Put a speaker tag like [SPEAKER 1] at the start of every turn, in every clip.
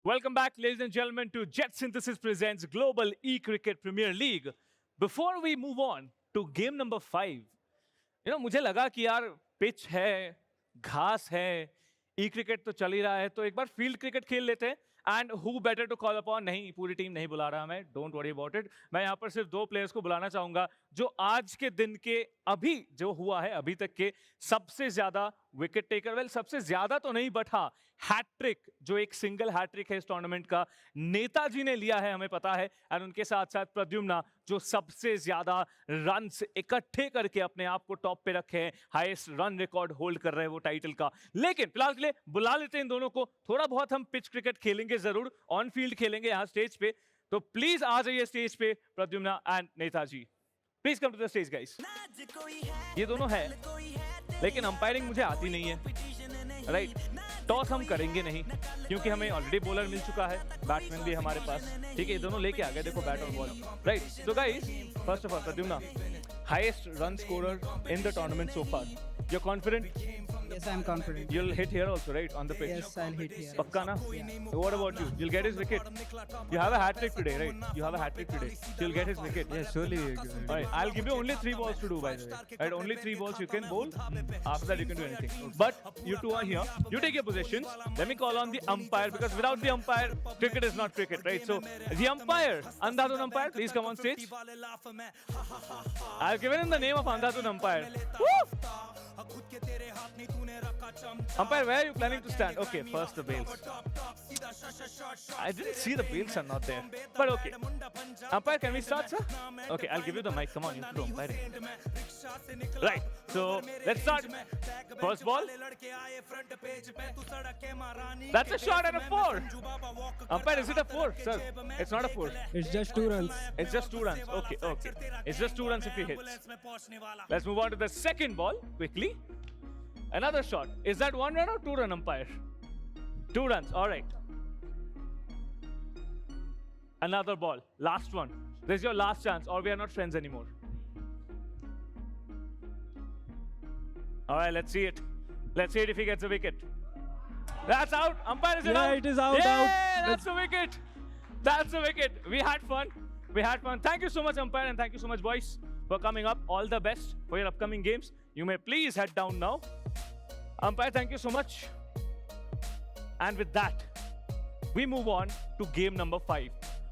[SPEAKER 1] Welcome back, ladies and gentlemen, to JetSynthesys presents Global E-Cricket Premier League. Before we move on to game number 5, मुझे लगा कि यार pitch है, घास है, ई-क्रिकेट तो चल ही रहा है, तो एक बार फील्ड क्रिकेट खेल लेते हैं. And who better to call upon. नहीं, पूरी टीम नहीं बुला रहा मैं, डोंट वरी अबाउट इट. मैं यहाँ पर सिर्फ 2 प्लेयर्स को बुलाना चाहूंगा जो आज के दिन के अभी जो हुआ है अभी तक के सबसे ज्यादा विकेट टेकर. वेल, सबसे ज्यादा तो नहीं, बट हाँ, हैट्रिक जो एक सिंगल हैट्रिक है इस टूर्नामेंट का, नेताजी ने लिया है, हमें पता है. एंड उनके साथ साथ प्रद्युम्ना जो सबसे ज्यादा रन्स इकट्ठे करके अपने आप को टॉप पे रखे हैं, हाईएस्ट रन रिकॉर्ड होल्ड कर रहे हैं वो टाइटल का. लेकिन फिलहाल के लिए बुला लेते हैं इन दोनों को. थोड़ा बहुत हम पिच क्रिकेट खेलेंगे जरूर, ऑन फील्ड खेलेंगे यहाँ स्टेज पे. तो प्लीज आ जाइए स्टेज पे Pradyumna and Netaji. Please come to the stage guys. ये दोनों है, लेकिन अंपायरिंग मुझे आती नहीं है, राइट. टॉस हम करेंगे नहीं क्योंकि हमें ऑलरेडी बॉलर मिल चुका है, बैट्समैन भी हमारे पास. ठीक है, ये दोनों लेके आ गए, देखो बैट और ball, right. So guys, first of all Pradyumna, highest run scorer in the tournament so far. You are confident?
[SPEAKER 2] Yes, I'm confident.
[SPEAKER 1] You'll hit here also, right? On the pitch.
[SPEAKER 2] Yes, I'll hit here.
[SPEAKER 1] Pakka na?
[SPEAKER 2] Yeah.
[SPEAKER 1] What about you? You'll get his wicket. You have a hat trick today, right? You have a hat trick today. You'll get his wicket.
[SPEAKER 3] Yeah, surely.
[SPEAKER 1] Alright, I'll give you only 3 balls to do, by the way. Right, only 3 balls you can bowl. After that, you can do anything. But you two are here. You take your positions. Let me call on the umpire, because without the umpire, cricket is not cricket, right? So, the umpire, Andhadhun umpire, please come on stage. I've given him the name of Andhadhun umpire. Woo! Umpire, where are you planning to stand? Okay, first the bails. I didn't see the bails are not there. But okay. Umpire, can we start, sir? Okay, I'll give you the mic. Come on, you have to do umpiring. Right, so let's start. First ball. That's a shot and a 4. Umpire, is it a 4, sir? It's not a 4.
[SPEAKER 2] It's just 2 runs.
[SPEAKER 1] It's just 2 runs. Okay, okay. It's just 2 runs if he hits. Let's move on to the second ball quickly. Another shot. Is that 1 run or 2 run, umpire? 2 runs. All right. Another ball. Last one. This is your last chance, or we are not friends anymore. All right, let's see it. Let's see it if he gets a wicket. That's out. Umpire, is it out?
[SPEAKER 2] Yeah, it is out.
[SPEAKER 1] Yeah,
[SPEAKER 2] Out.
[SPEAKER 1] that's a wicket. That's a wicket. We had fun. We had fun. Thank you so much, umpire, and thank you so much, boys, for coming up. All the best for your upcoming games. You may please head down now. Umpire, thank you so much. And with that, we move on to game number 5.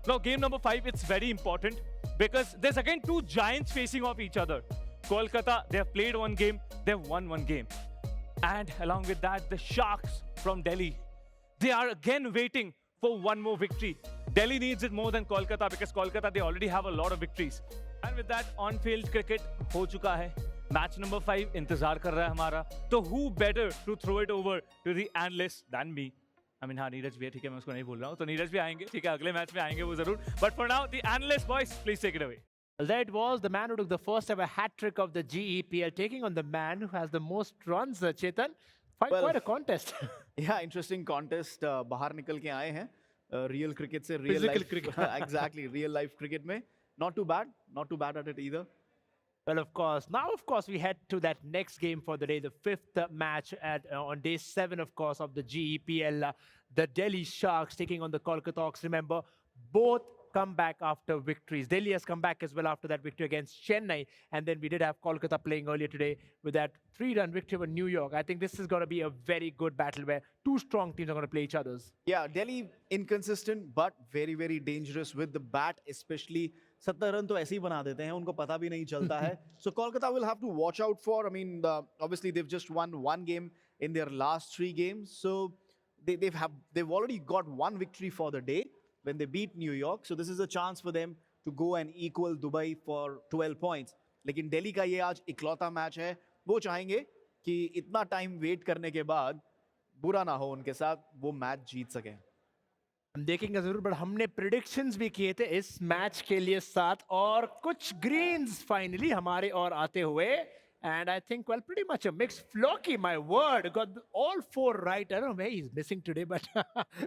[SPEAKER 1] Now, game number 5, it's very important because there's again 2 giants facing off each other. Kolkata, they have played 1 game, they have won 1 game. And along with that, the Sharks from Delhi, they are again waiting for 1 more victory. Delhi needs it more than Kolkata because Kolkata, they already have a lot of victories. And with that, on-field cricket हो चुका है. Match number 5 इंतजार कर रहा है हमारा. तो who better to throw it over to the analyst than me? I mean, हाँ, नीरज भी है, ठीक है, मैं उसको नहीं बोल रहा हूँ. तो नीरज भी आएंगे, ठीक है, अगले मैच में आएंगे वो जरूर. But for now, the analyst, boys, please take it away.
[SPEAKER 3] That was the man who took the first ever hat trick of the GEPL, taking on the man who has the most runs, Chetan. Quite a contest.
[SPEAKER 4] Yeah, interesting contest. बाहर निकल के आए हैं real cricket से real
[SPEAKER 3] Physical
[SPEAKER 4] life
[SPEAKER 3] cricket.
[SPEAKER 4] exactly, real life cricket में. Not too bad at it either.
[SPEAKER 3] Well, of course. Now, of course, we head to that next game for the day, the 5th match on day 7, of course, of the GEPL. The Delhi Sharks taking on the Kolkata Hawks. Remember, both come back after victories. Delhi has come back as well after that victory against Chennai. And then we did have Kolkata playing earlier today with that 3-run victory over New York. I think this is going to be a very good battle where 2 strong teams are going to play each other's.
[SPEAKER 4] Yeah, Delhi inconsistent but very, very dangerous with the bat, especially 70 run तो ऐसे ही बना देते हैं, उनको पता भी नहीं चलता है. So Kolkata will have to watch out for. I mean, obviously they've just won 1 game in their last 3 games. So they've already got 1 victory for the day when they beat New York. So this is a chance for them to go and equal Dubai for 12 points. लेकिन दिल्ली का ये आज इकलौता match है. वो चाहेंगे कि इतना टाइम वेट करने के बाद बुरा ना हो उनके साथ, वो मैच जीत सकें.
[SPEAKER 3] हम देखेंगे जरूर, बट हमने प्रिडिक्शंस भी किए थे इस मैच के लिए साथ, और कुछ ग्रीन्स फाइनली हमारे और आते हुए. And I think, well, pretty much a mixed flocky, my word. Got all 4 right. I don't know where he's missing today, but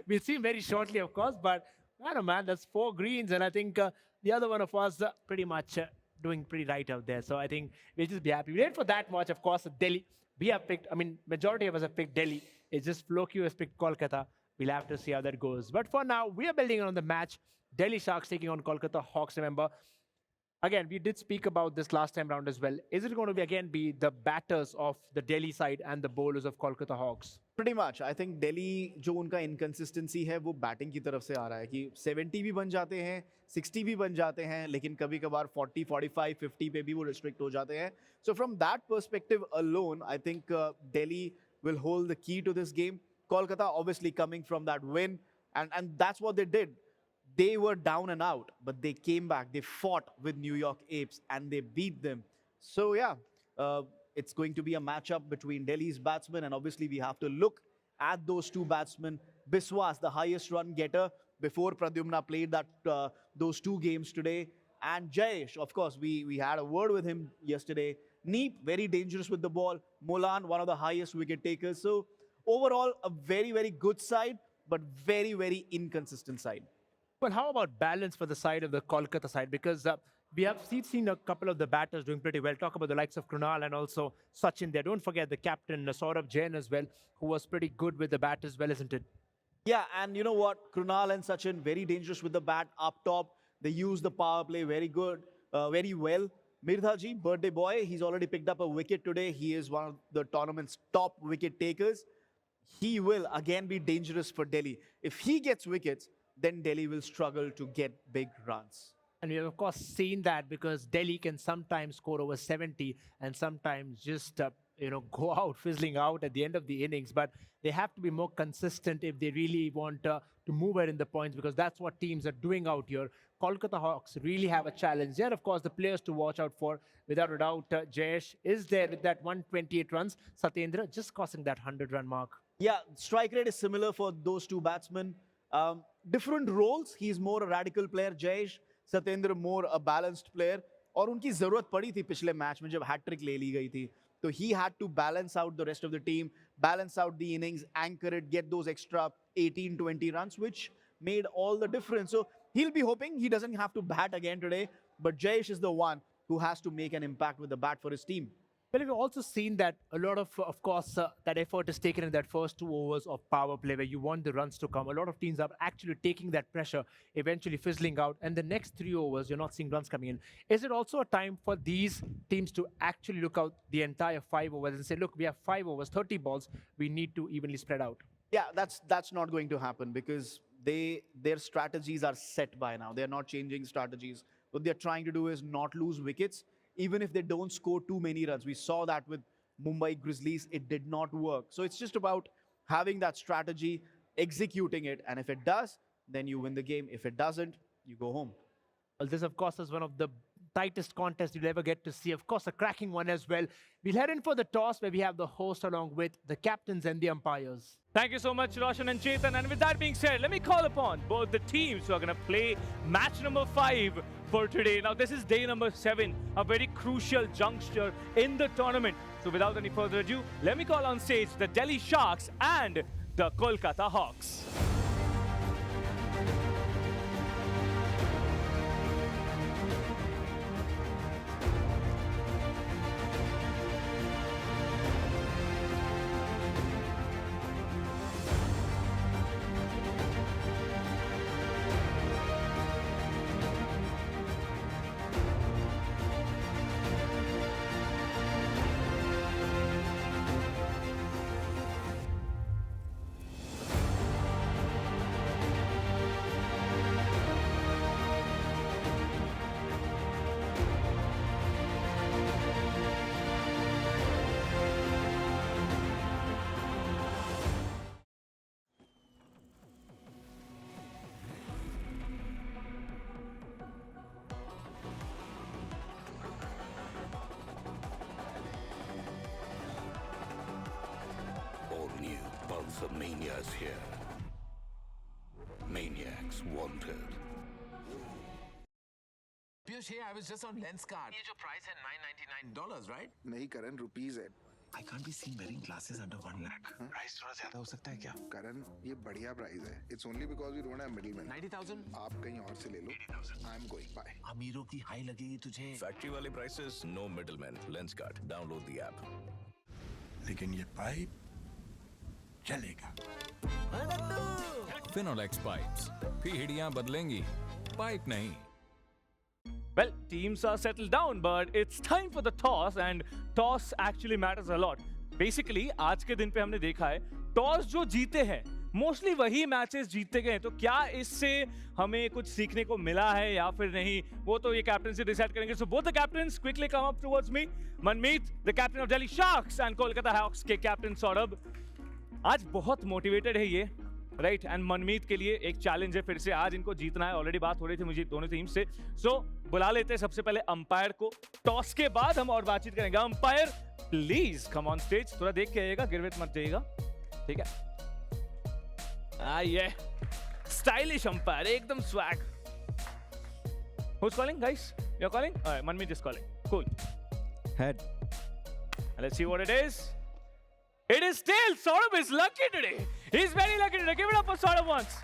[SPEAKER 3] we'll see him very shortly, of course. But I don't know, man, that's 4 greens. And I think the other one of us pretty much doing pretty right out there. So I think we'll just be happy. We wait for that much, of course, Delhi. We have picked, I mean, majority of us have picked Delhi. It's just Floki who has picked Kolkata. We'll have to see how that goes. But for now, we are building on the match. Delhi Sharks taking on Kolkata Hawks. Remember, again, we did speak about this last time round as well. Is it going to be again be the batters of the Delhi side and the bowlers of Kolkata Hawks?
[SPEAKER 4] Pretty much. I think Delhi जो उनका inconsistency है वो batting की तरफ से आ रहा है कि 70 भी बन जाते हैं, 60 भी बन जाते हैं, लेकिन कभी कभार 40, 45, 50 पे भी वो restrict हो जाते हैं. So from that perspective alone, I think Delhi will hold the key to this game. Kolkata obviously coming from that win, and that's what they did. They were down and out, but they came back. They fought with New York Apes and they beat them. So yeah, it's going to be a matchup between Delhi's batsmen, and obviously we have to look at those two batsmen. Biswas, the highest run getter before Pradyumna played those two games today. And Jayesh, of course, we had a word with him yesterday. Neep, very dangerous with the ball. Molan, one of the highest wicket takers. So overall, a very, very good side, but very, very inconsistent side.
[SPEAKER 3] Well, how about balance for the side of the Kolkata side? Because we have seen a couple of the batters doing pretty well. Talk about the likes of Krunal and also Sachin there. Don't forget the captain, Saurabh Jain as well, who was pretty good with the bat as well, isn't it?
[SPEAKER 4] Yeah, and you know what? Krunal and Sachin, very dangerous with the bat up top. They use the power play very good, very well. Mirdhaji, birthday boy, he's already picked up a wicket today. He is one of the tournament's top wicket takers. He will again be dangerous for Delhi. If he gets wickets, then Delhi will struggle to get big runs.
[SPEAKER 3] And we have, of course, seen that because Delhi can sometimes score over 70 and sometimes just, go out, fizzling out at the end of the innings. But they have to be more consistent if they really want to move ahead in the points, because that's what teams are doing out here. Kolkata Hawks really have a challenge. There, of course, the players to watch out for. Without a doubt, Jayesh is there with that 128 runs. Satyendra just crossing that 100-run mark.
[SPEAKER 4] Yeah, strike rate is similar for those two batsmen. Different roles. He's more a radical player, Jayesh. Satyendra more a balanced player. और उनकी जरूरत पड़ी थी पिछले match में जब hat trick ले ली गई थी. So he had to balance out the rest of the team, balance out the innings, anchor it, get those extra 18, 20 runs, which made all the difference. So he'll be hoping he doesn't have to bat again today, but Jayesh is the one who has to make an impact with the bat for his team.
[SPEAKER 3] Well, we've also seen that a lot of course, that effort is taken in that first 2 overs of power play where you want the runs to come. A lot of teams are actually taking that pressure, eventually fizzling out. And the next 3 overs, you're not seeing runs coming in. Is it also a time for these teams to actually look out the entire 5 overs and say, look, we have 5 overs, 30 balls, we need to evenly spread out?
[SPEAKER 4] Yeah, that's not going to happen because their strategies are set by now. They're not changing strategies. What they're trying to do is not lose wickets, even if they don't score too many runs. We saw that with Mumbai Grizzlies. It did not work. So it's just about having that strategy, executing it. And if it does, then you win the game. If it doesn't, you go home.
[SPEAKER 3] Well, this, of course, is one of the tightest contests you'll ever get to see. Of course, a cracking one as well. We'll head in for the toss where we have the host along with the captains and the umpires.
[SPEAKER 1] Thank you so much, Roshan and Chetan. And with that being said, let me call upon both the teams who are going to play match number 5 for today. Now, this is day number 7, a very crucial juncture in the tournament. So without any further ado, let me call on stage the Delhi Sharks and the Kolkata Hawks.
[SPEAKER 5] The mania's here. Maniacs wanted.
[SPEAKER 6] Piyush, hey, I was just on Lenskart. ये जो price है $999, right?
[SPEAKER 7] नहीं करण rupees है
[SPEAKER 6] I can't be seen wearing glasses under 1 lakh. Price थोड़ा ज़्यादा हो सकता है क्या?
[SPEAKER 7] करण ये बढ़िया प्राइस है it's only because we don't have middleman
[SPEAKER 6] 90,000?
[SPEAKER 7] आप कहीं और से ले लो
[SPEAKER 6] 80,000.
[SPEAKER 7] आई एम गोइंग बाय
[SPEAKER 6] अमीरों की हाई लगेगी तुझे.
[SPEAKER 5] Factory wale prices, no middlemen. Lenskart. Download the app.
[SPEAKER 8] लेकिन ये पाइप
[SPEAKER 7] चलेगा।
[SPEAKER 5] फिनोलेक्स पाइप्स, पीढ़ियां बदलेंगी, पाइप नहीं।
[SPEAKER 1] Well, teams are settled down, but it's time for the toss, and toss actually matters a lot. Basically, आज के दिन पे हमने देखा है टॉस जो जीते हैं मोस्टली वही मैचेस जीतते गए हैं। तो क्या इससे हमें कुछ सीखने को मिला है या फिर नहीं, वो तो ये कैप्टन से डिसाइड करेंगे। So both the captains quickly come up towards me. Manmeet, the captain of Delhi sharks, and Kolkata hawks के कैप्टन सौरभ। आज बहुत मोटिवेटेड है ये, राइट एंड मनमीत के लिए एक चैलेंज है, फिर से आज इनको जीतना है। ऑलरेडी बात हो रही थी मुझे दोनों टीम से। सो बुला लेते हैं सबसे पहले अंपायर को। टॉस के बाद हम और बातचीत करेंगे। Umpire please come on stage, थोड़ा देख के आइएगा, गिरवित मत जाइएगा, ठीक है। ये स्टाइलिश अंपायर, एकदम swag. Who's calling, guys? You're calling? All right, Manmeet is calling. Cool.
[SPEAKER 8] Head.
[SPEAKER 1] Let's see what it is. It is tail. Saurabh is lucky today. He's very lucky today. Give it up for Saurabh once.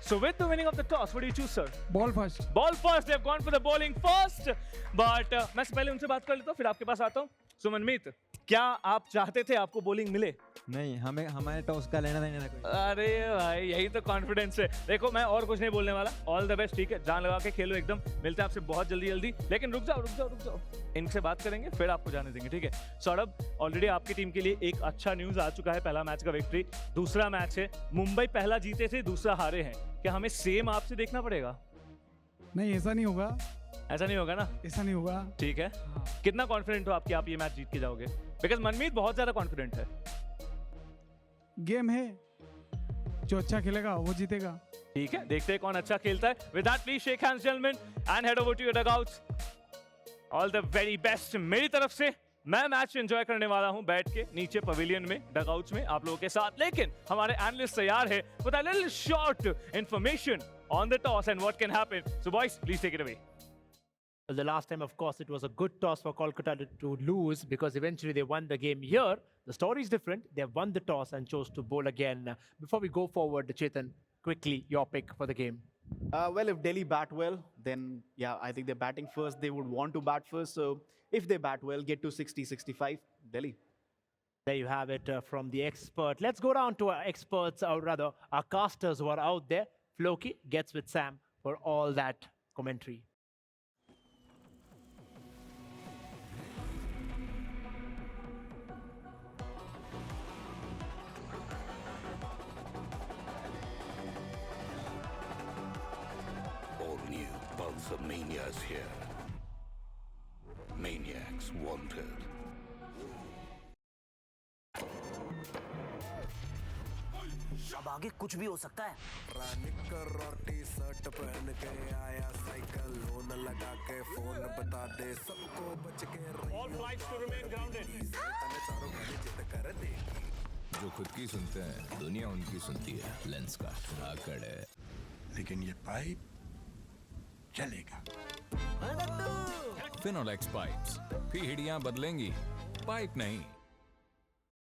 [SPEAKER 1] So with the winning of the toss, what do you choose, sir?
[SPEAKER 2] Ball first.
[SPEAKER 1] Ball first. They've gone for the bowling first. But मैं पहले उनसे बात कर लेता हूँ, फिर आपके पास आता हूँ। So मनमीत, क्या आप चाहते थे आपको बॉलिंग मिले?
[SPEAKER 8] नहीं, हमें हमारे टॉस का लेना देना ना कोई।
[SPEAKER 1] अरे भाई यही तो कॉन्फिडेंस है। देखो मैं और कुछ नहीं बोलने वाला। ऑल द बेस्ट, ठीक है, जान लगा के खेलो एकदम। मिलते हैं आपसे बहुत जल्दी। लेकिन रुक जाओ, इनसे बात करेंगे फिर आपको जाने देंगे, ठीक है। सौरभ, ऑलरेडी आपकी टीम के लिए एक अच्छा न्यूज आ चुका है, पहला मैच का विक्ट्री। दूसरा मैच है, मुंबई पहला जीते थे, दूसरा हारे हैं। क्या हमें सेम आपसे देखना पड़ेगा?
[SPEAKER 2] नहीं, ऐसा नहीं होगा।
[SPEAKER 1] ऐसा नहीं होगा ना?
[SPEAKER 2] ऐसा नहीं होगा।
[SPEAKER 1] ठीक है। कितना कॉन्फिडेंट हो आप कि आप ये मैच जीत के जाओगे? बिकॉज मनमीत बहुत ज्यादा कॉन्फिडेंट है।
[SPEAKER 2] गेम है, जो अच्छा खेलेगा वो जीतेगा।
[SPEAKER 1] ठीक है, देखते हैं कौन अच्छा खेलता है। With that please shake hands gentlemen and head over to your dugouts. All the very best मेरी तरफ से। मैं मैच एंजॉय करने वाला हूं बैठ के नीचे पवेलियन में, डगआउट्स में आप लोगों के साथ। लेकिन हमारे एनालिस्ट तैयार है with a little short information on the toss and what can happen. So boys please take it away.
[SPEAKER 3] Well, the last time, of course, it was a good toss for Kolkata to lose because eventually they won the game. Here, the story is different. They have won the toss and chose to bowl again. Before we go forward, Chetan, quickly, your pick for the game.
[SPEAKER 4] Well, if Delhi bat well, then yeah, I think they're batting first. They would want to bat first. So if they bat well, get to 60, 65, Delhi.
[SPEAKER 3] There you have it from the expert. Let's go down to our experts, or rather, our casters who are out there. Floki gets with Sam for all that commentary.
[SPEAKER 5] All new Pulsar Mania's here. Maniacs wanted.
[SPEAKER 9] अब आगे कुछ भी हो सकता है।
[SPEAKER 6] निकर और T shirt पहन के आया साइकिल, लोन लगा के फोन बता दे सबको बच के
[SPEAKER 1] All flights to remain grounded.
[SPEAKER 6] चारों गाड़ी जिद कर देगी।
[SPEAKER 5] जो खुद की सुनते हैं, दुनिया उनकी सुनती है। लेंस का आकड़ है।
[SPEAKER 7] लेकिन ये पाइप चलेगा।
[SPEAKER 5] फिनोलेक्स पाइप्स, पीढ़ियां बदलेंगी, पाइप नहीं।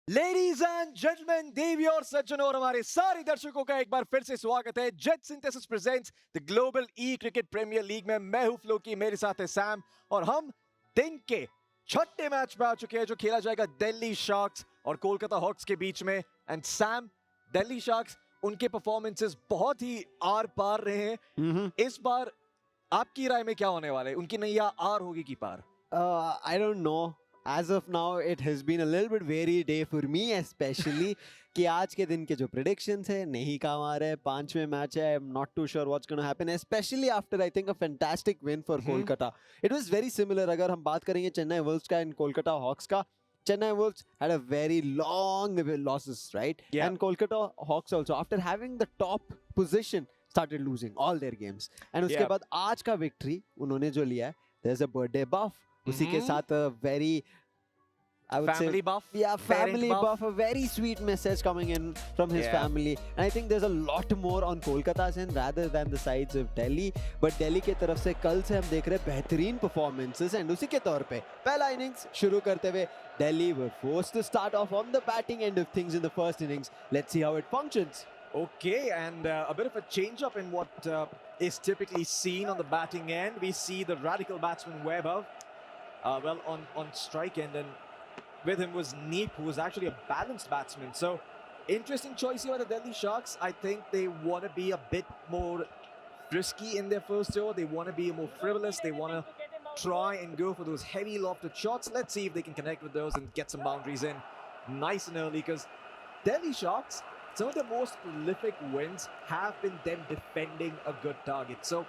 [SPEAKER 8] लेडीज एंड जेंटलमैन, देवी और सज्जनों और हमारे सारे दर्शकों का एक बार फिर से स्वागत है jet synthesis presents the global e cricket premier league में। मैं हूं फ्लोकी, मेरे साथ है सैम, और हम दिन के छठे मैच में आ चुके हैं जो खेला जाएगा दिल्ली शार्क्स और कोलकाता हॉक्स के बीच में। एंड सैम, दिल्ली शार्क्स, उनके परफॉर्मेंसेस बहुत ही आर पार रहे हैं। इस बार आपकी राय में क्या होने वाला है? उनकी नैया आर होगी कि पार?
[SPEAKER 10] I don't know. As of now, it has been a little bit weary day for me, especially कि आज के दिन के जो predictions है नहीं काम आ रहे हैं। पांचवें मैच है, I'm not too sure what's going to happen, especially after I think a fantastic win for Kolkata. It was very similar. अगर हम बात करेंगे चेन्नई वुल्व्स का and Kolkata Hawks का, Chennai Wolves had a very long losses, right?
[SPEAKER 8] Yeah.
[SPEAKER 10] And Kolkata Hawks also, after having the top position, started losing all their games. And उसके बाद आज का victory उन्होंने जो लिया है, there's a birthday buff. उसी के साथ a very, I would
[SPEAKER 8] family
[SPEAKER 10] say,
[SPEAKER 8] buff,
[SPEAKER 10] yeah, family
[SPEAKER 8] parent
[SPEAKER 10] buff, a very sweet message coming in from his family. And I think there's a lot more on Kolkata's end rather than the sides of Delhi. But Delhi के तरफ से कल से हम देख रहे हैं बेहतरीन performances, and उसी के तौर पे पहला innings शुरू करते हुए Delhi were forced to start off on the batting end of things in the first innings. Let's see how it functions.
[SPEAKER 8] Okay, and a bit of a change up in what is typically seen on the batting end. We see the radical batsman Webber, well on strike end, and with him was Neep, who was actually a balanced batsman. So, interesting choice here by the Delhi Sharks. I think they want to be a bit more risky in their first over. They want to be more frivolous. They want to try and go for those heavy lofted shots. Let's see if they can connect with those and get some boundaries in nice and early, because Delhi Sharks, some of the most prolific wins have been them defending a good target. So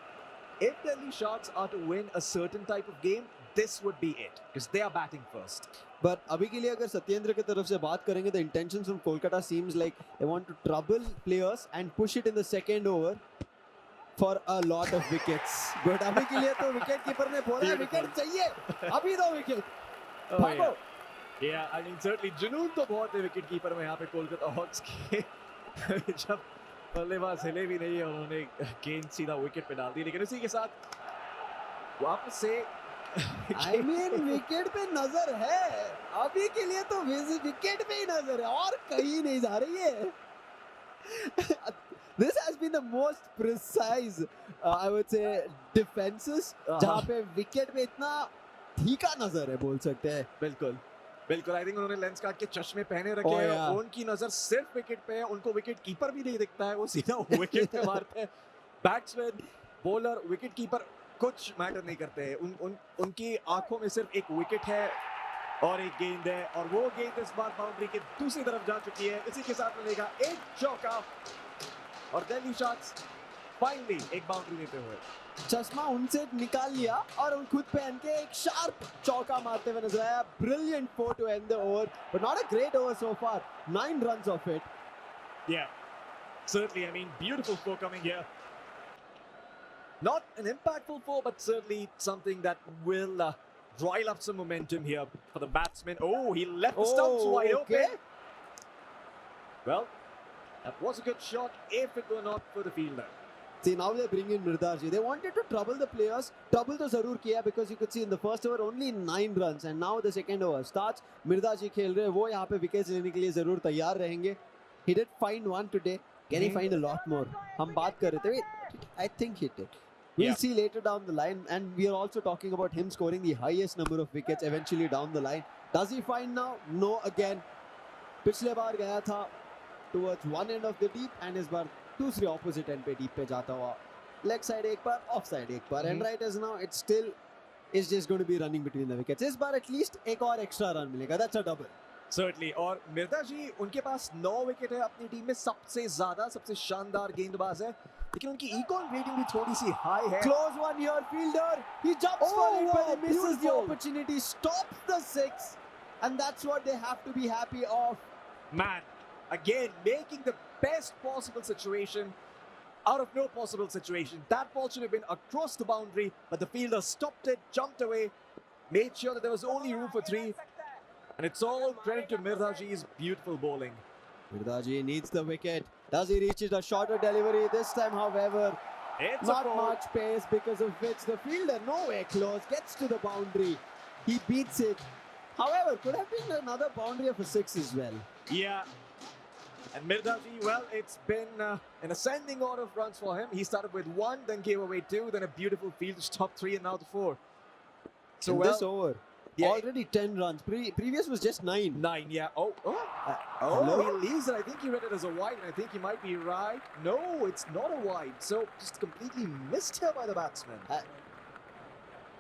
[SPEAKER 8] if Delhi Sharks are to win a certain type of game, this would be it, because they are batting first.
[SPEAKER 10] But अभी के लिए अगर सत्येंद्र की तरफ से बात करेंगे, the intentions from Kolkata seems like they want to trouble players and push it in the second over for a lot of wickets. But अभी के लिए तो wicket keeper ने बोला wicket चाहिए, अभी दो wicket.
[SPEAKER 8] भागो. Yeah, I mean certainly जुनून तो बहुत है विकेट कीपर में यहाँ पे कोलकाता हॉक्स के. जब बल्लेबाज हिले भी नहीं है, उन्होंने गेंद सीधा विकेट पे डाल दी. लेकिन उसी के साथ वापस से
[SPEAKER 10] I mean विकेट पे नजर है, अभी के लिए तो विकेट पे ही नजर है और कहीं नहीं जा रही है. This has been the most precise, I would say, defenses जहाँ पे विकेट पे इतना ठीका नजर है बोल सकते हैं.
[SPEAKER 8] बिल्कुल बिल्कुल. आई थिंक उन्होंने लेंस कार्ड के चश्मे पहने रखे हैं. उनकी नजर सिर्फ विकेट पे है. उनको विकेट कीपर भी नहीं दिखता है, वो सीधा विकेट पे मारते हैं. बैट्समैन, बॉलर, विकेट कीपर कुछ मैटर नहीं करते हैं. उनकी आंखों में सिर्फ एक विकेट है और एक गेंद है, और वो गेंद इस बार बाउंड्री के दूसरी तरफ जा चुकी है. इसी के साथ मिलेगा एक चौका और दिल्ली शार्क्स फाइनली एक बाउंड्री देते हुए
[SPEAKER 10] चश्मा उनसे निकाल लिया और उन खुद पहन के एक शार्प चौका मारते हुए नजर आया. Brilliant 4 to end the over, but not a great over so far. 9 runs off it.
[SPEAKER 8] Yeah, certainly. I mean, beautiful 4 coming here. Not an impactful 4, but certainly something that will rile up some momentum here for the batsman. Oh, he left the stumps wide open. Well, that was a good shot if it were not for the fielder.
[SPEAKER 10] See, now they bring in Mirdaji. They wanted to trouble the players. Trouble to zarur kiya, because you could see in the first over only 9 runs, and now the second over starts. Mirdaji खेल रहे हैं, वो यहाँ पे wickets लेने के लिए जरूर तैयार रहेंगे. He did find one today. Can he find a lot more? हम बात कर रहे थे. I think he did. We'll see later down the line, and we are also talking about him scoring the highest number of wickets eventually down the line. Does he find now? No, again. पिछले बार गया था towards one end of the deep, and इस बार दूसरी opposite end पे deep पे जाता हुआ. Leg side एक बार, off side एक बार, and right as now it's still is just going to be running between the wickets. इस बार at least एक और extra run मिलेगा. That's a double.
[SPEAKER 8] Certainly. और मिर्जा जी, उनके पास 9 विकेट है अपनी टीम में, सबसे ज्यादा, सबसे शानदार गेंदबाज है, लेकिन उनकी econ rating भी थोड़ी सी high है.
[SPEAKER 10] Close one here, fielder. He jumps for it, but he misses the opportunity. Stops the 6, and that's what they have to be happy of.
[SPEAKER 8] Man, again making the best possible situation out of no possible situation. That ball should have been across the boundary, but the fielder stopped it, jumped away, made sure that there was only room for 3. And it's all credit to Mirdaji's beautiful bowling.
[SPEAKER 10] Mirdaji needs the wicket. Does he reach it? A shorter delivery this time, however.
[SPEAKER 8] It's
[SPEAKER 10] not much pace, because of which the fielder nowhere close, gets to the boundary. He beats it. However, could have been another boundary of a 6 as well.
[SPEAKER 8] Yeah. And Mirdaji, well, it's been an ascending order of runs for him. He started with 1, then gave away 2, then a beautiful field to stop 3, and now the 4. So
[SPEAKER 10] in this over, already 10 runs. Previous was just 9.
[SPEAKER 8] 9, yeah. He leaves it. I think he read it as a wide, and I think he might be right. No, it's not a wide. So just completely missed here by the batsman.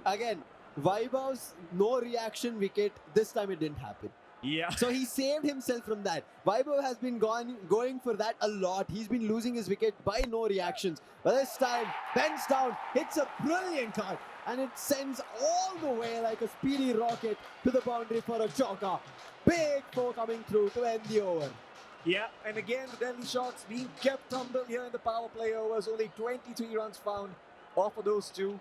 [SPEAKER 10] Again, Vaibhav's no reaction wicket. This time it didn't happen.
[SPEAKER 8] Yeah.
[SPEAKER 10] So he saved himself from that. Vaibhav has been going for that a lot. He's been losing his wicket by no reactions. But this time, bends down, hits a brilliant cut, and it sends all the way like a speedy rocket to the boundary for a chauka. Big 4 coming through to end the over.
[SPEAKER 8] Yeah, and again, the Delhi Sharks being kept humble here in the power play overs. Only 23 runs found off of those 2.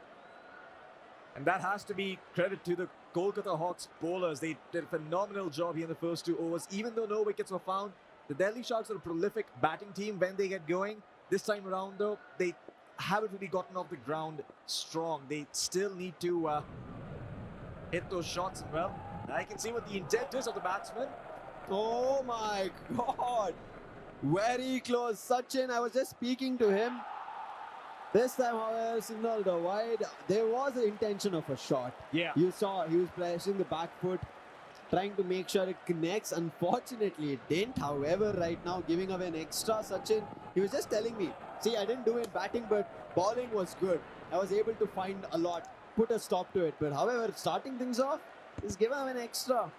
[SPEAKER 8] And that has to be credit to the Kolkata Hawks bowlers. They did a phenomenal job here in the first 2 overs. Even though no wickets were found, the Delhi Sharks are a prolific batting team when they get going. This time around, though, they haven't really gotten off the ground strong. They still need to hit those shots. Well, I can see what the intent is of the batsman.
[SPEAKER 10] Oh my God. Very close. Sachin, I was just speaking to him. This time, however, signaled a wide. There was an intention of a shot.
[SPEAKER 8] Yeah.
[SPEAKER 10] You saw he was pressing the back foot. trying to make sure it connects. Unfortunately, it didn't. However, right now, giving away an extra, Sachin, he was just telling me, see, I didn't do it batting, but bowling was good. I was able to find a lot, put a stop to it. But however, starting things off, is given away an extra.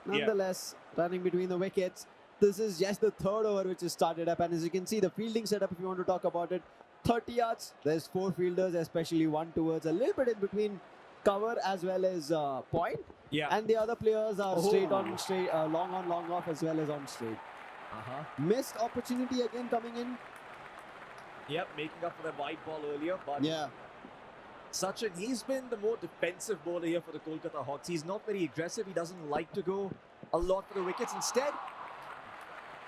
[SPEAKER 10] Nonetheless, running between the wickets. This is just the third over which is started up. And as you can see, the fielding setup, if you want to talk about it, 30 yards. There's 4 fielders, especially one towards a little bit in between cover as well as point.
[SPEAKER 8] Yeah.
[SPEAKER 10] And the other players are straight on, straight, long on, long off as well as on straight. Missed opportunity again coming in.
[SPEAKER 8] Yep, making up for that wide ball earlier. But
[SPEAKER 10] Yeah.
[SPEAKER 8] Sachin, he's been the more defensive bowler here for the Kolkata Hawks. He's not very aggressive. He doesn't like to go a lot for the wickets. Instead,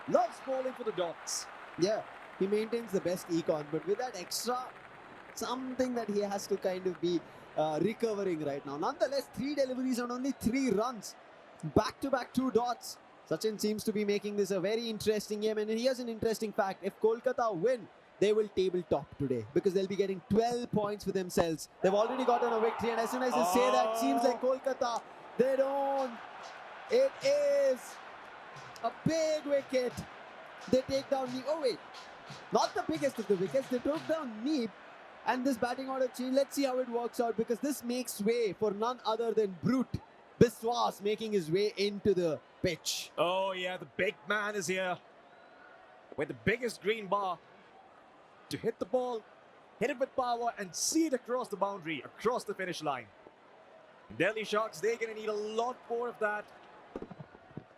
[SPEAKER 8] loves bowling for the dots.
[SPEAKER 10] Yeah, he maintains the best econ, but with that extra, something that he has to kind of be recovering right now. Nonetheless, 3 deliveries on only 3 runs. Back-to-back 2 dots. Sachin seems to be making this a very interesting game. And here's an interesting fact. If Kolkata win, they will table top today because they'll be getting 12 points for themselves. They've already gotten a victory, and as soon as I say that, seems like Kolkata, they don't. It is a big wicket. They take down Neep. Oh wait, not the biggest of the wickets. They took down Neep, and this batting order change. Let's see how it works out because this makes way for none other than Brute Biswas making his way into the pitch.
[SPEAKER 8] Oh yeah, the big man is here with the biggest green bar to hit the ball, hit it with power, and see it across the boundary, across the finish line. Delhi Sharks, they're going to need a lot more of that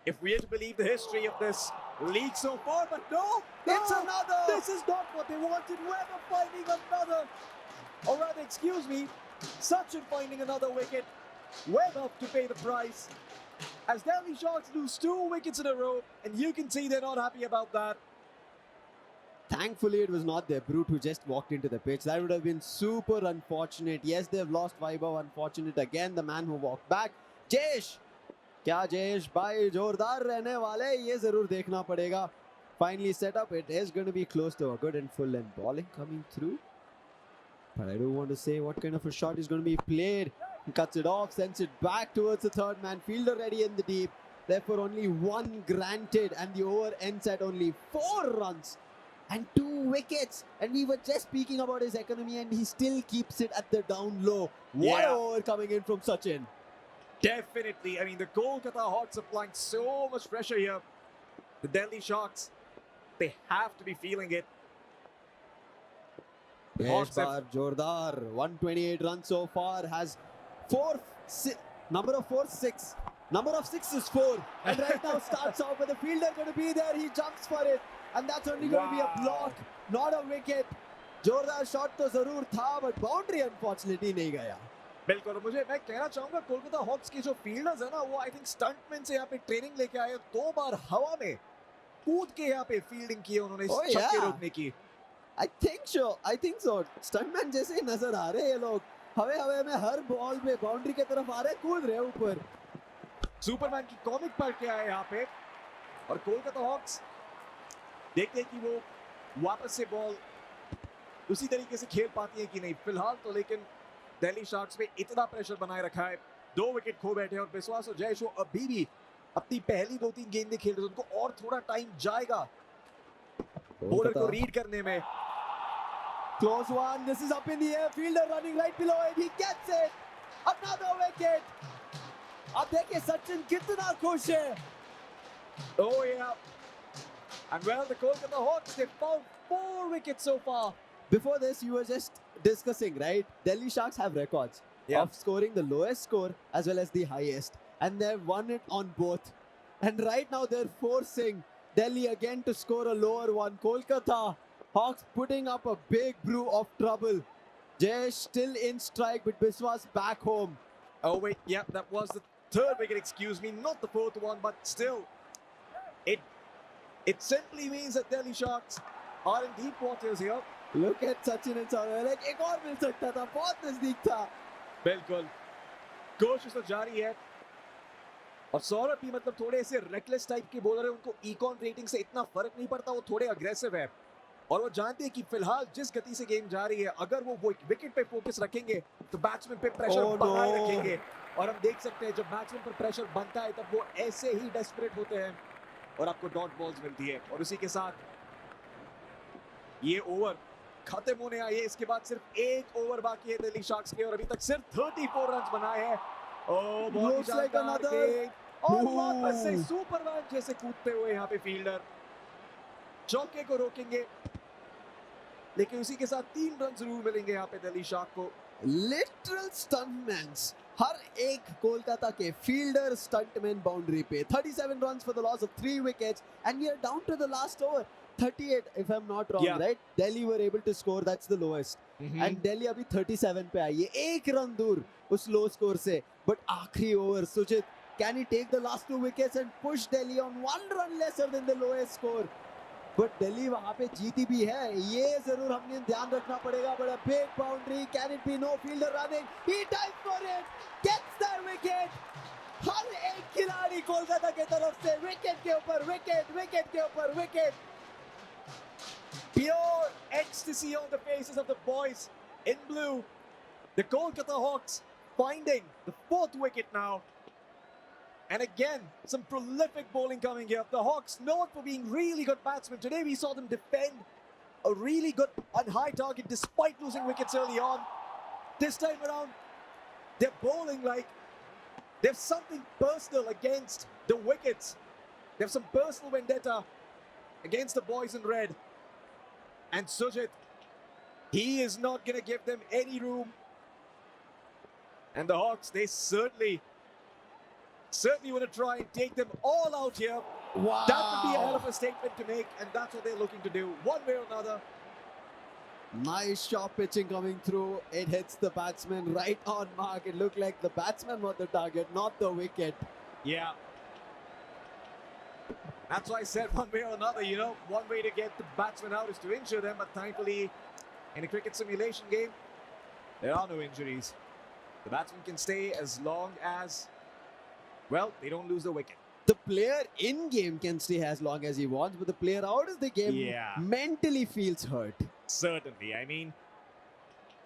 [SPEAKER 8] if we are to believe the history of this league so far. But no, it's another. This is not what they wanted. Webber finding another, or rather, excuse me, Sachin finding another wicket. Webber to pay the price. As Delhi Sharks lose 2 wickets in a row, and you can see they're not happy about that.
[SPEAKER 10] Thankfully, it was not their Brute who just walked into the pitch. That would have been super unfortunate. Yes, they've lost Vaibhav. Unfortunate again, the man who walked back. Jayesh! क्या जयेश भाई जोरदार रहने वाले ये जरूर देखना पड़ेगा. Finally set up. It is going to be close to a good and full and bowling coming through. But I don't want to say what kind of a shot is going to be played. He cuts it off, sends it back towards the third man. Fielder ready in the deep. Therefore, only 1 granted, and the over ends at only 4 runs. And 2 wickets, and we were just speaking about his economy, and he still keeps it at the down low. What a over coming in from Sachin.
[SPEAKER 8] Definitely. I mean, the Kolkata Hawks applying so much pressure here. The Delhi Sharks, they have to be feeling it. The Hawks have
[SPEAKER 10] Jordar, 128 runs so far, has 6. Number of 6 is 4. And right now starts off with the fielder going to be there. He jumps for it. And that's only going to be a block, not a wicket. जोरदार shot तो जरूर था, but boundary unfortunately नहीं गया.
[SPEAKER 8] बिल्कुल. मुझे मैं कहना चाहूंगा कोलकाता हॉक्स के जो फील्डर्स है ना, वो आई थिंक स्टंटमैन से यहाँ पे ट्रेनिंग लेके आए. 2 बार हवा में कूद के यहाँ पे फील्डिंग की उन्होंने इस छक्के रोकने की.
[SPEAKER 10] I think so. स्टंटमैन जैसे ही नजर आ रहे हैं ये लोग. हवे में हर बॉल में बाउंड्री की तरफ आ रहे, कूद रहे ऊपर.
[SPEAKER 8] सुपरमैन की कॉमिक पढ़ के आए यहाँ पे. और कोलकाता हॉक्स देखते हैं कि वो वापस से बॉल उसी तरीके से खेल पाती है कि नहीं. फिलहाल तो लेकिन दिल्ली शार्क्स पे इतना प्रेशर बनाए रखा है. 2 विकेट खो बैठे हैं और बिस्वास और जयेश अभी भी अपनी पहली 2-3 गेंदें खेल रहे हैं. उनको और थोड़ा टाइम जाएगा बॉलर को रीड करने में.
[SPEAKER 10] Close one. This is up in the air. Fielder running right below it. He gets it. Another wicket. अब देखिए सचिन कितना खुश है.
[SPEAKER 8] Oh yeah. And well, the Kolkata Hawks, they've found 4 wickets so far.
[SPEAKER 10] Before this, you were just discussing, right? Delhi Sharks have records of scoring the lowest score as well as the highest. And they've won it on both. And right now, they're forcing Delhi again to score a lower one. Kolkata Hawks putting up a big brew of trouble. Jayesh still in strike, but Biswas back home.
[SPEAKER 8] Oh wait, yeah, that was the 3rd wicket, excuse me, not the 4th one, but still, it simply means that Delhi Sharks are in deep waters here.
[SPEAKER 10] Look at Sachin and Saurabh, like एक और मिल सकता था, बहुत नजदीक था.
[SPEAKER 8] बिल्कुल, कोशिश तो जारी है. और सौरभ भी मतलब थोड़े ऐसे रेकलेस टाइप के बॉलर है. उनको इकॉन रेटिंग से इतना फर्क नहीं पड़ता, वो थोड़े अग्रेसिव है. और वो जानते हैं कि फिलहाल जिस गति से गेम जा रही है, अगर वो विकेट पे फोकस रखेंगे तो बैट्समैन पे प्रेशर
[SPEAKER 10] Oh,
[SPEAKER 8] बनाए
[SPEAKER 10] no.
[SPEAKER 8] रखेंगे। और हम देख सकते हैं जब बैट्समैन पर प्रेशर बनता है तब वो ऐसे ही डेस्परेट होते हैं और आपको डॉट बॉल्स मिलती है। और उसी के साथ ये ओवर खत्म होने आई है। इसके बाद सिर्फ एक ओवर बाकी है दिल्ली शार्क्स के और अभी तक सिर्फ 34 रन बनाए हैं। ओह, बहुत ही
[SPEAKER 10] Looks like
[SPEAKER 8] शानदार
[SPEAKER 10] another.
[SPEAKER 8] गेंद और वापस से
[SPEAKER 10] Ooh.
[SPEAKER 8] सुपरमैन जैसे कूदते हुए यहाँ पे फील्डर चौके को रोकेंगे, लेकिन उसी के साथ 3 रन जरूर मिलेंगे यहाँ पे दिल्ली शार्क को।
[SPEAKER 10] लिटरल स्टंटमैन्स, हर एक कोलकाता के फील्डर स्टंटमैन बाउंड्री पे 37 runs for the loss of 3 wickets and we are down to the last over 38 if I'm not wrong.
[SPEAKER 8] Yeah.
[SPEAKER 10] Right, Delhi were able to score, that's the lowest. And Delhi अभी 37 पे आई है, 1 run दूर उस लो score से। But आखिरी over Sujit, can he take the last 2 wickets and push Delhi on 1 run lesser than the lowest score? But Delhi वहां पे जीती भी है, ये जरूर हमने ध्यान रखना पड़ेगा। बड़ा big boundary, can it be no fielder running, he times for it, gets the wicket. हर एक खिलाड़ी कोलकाता के तरफ से विकेट के ऊपर विकेट, विकेट के ऊपर wicket.
[SPEAKER 8] Pure ecstasy on the faces of the boys in blue. The Kolkata Hawks finding the 4th wicket now. And again, some prolific bowling coming here. The Hawks known for being really good batsmen. Today we saw them defend a really good and high target despite losing wickets early on. This time around, they're bowling like there's something personal against the wickets. They have some personal vendetta against the boys in red. And Sujit, he is not going to give them any room. And the Hawks, they certainly want to try and take them all out here.
[SPEAKER 10] Wow.
[SPEAKER 8] That would be a hell of a statement to make, and that's what they're looking to do, one way or another.
[SPEAKER 10] Nice sharp pitching coming through. It hits the batsman right on mark. It looked like the batsman was the target, not the wicket.
[SPEAKER 8] Yeah. That's why I said one way or another, you know, one way to get the batsman out is to injure them, but thankfully, in a cricket simulation game, there are no injuries. The batsman can stay as long as, well, they don't lose the wicket.
[SPEAKER 10] The player in game can stay as long as he wants, but the player out of the game mentally feels hurt.
[SPEAKER 8] Certainly. I mean,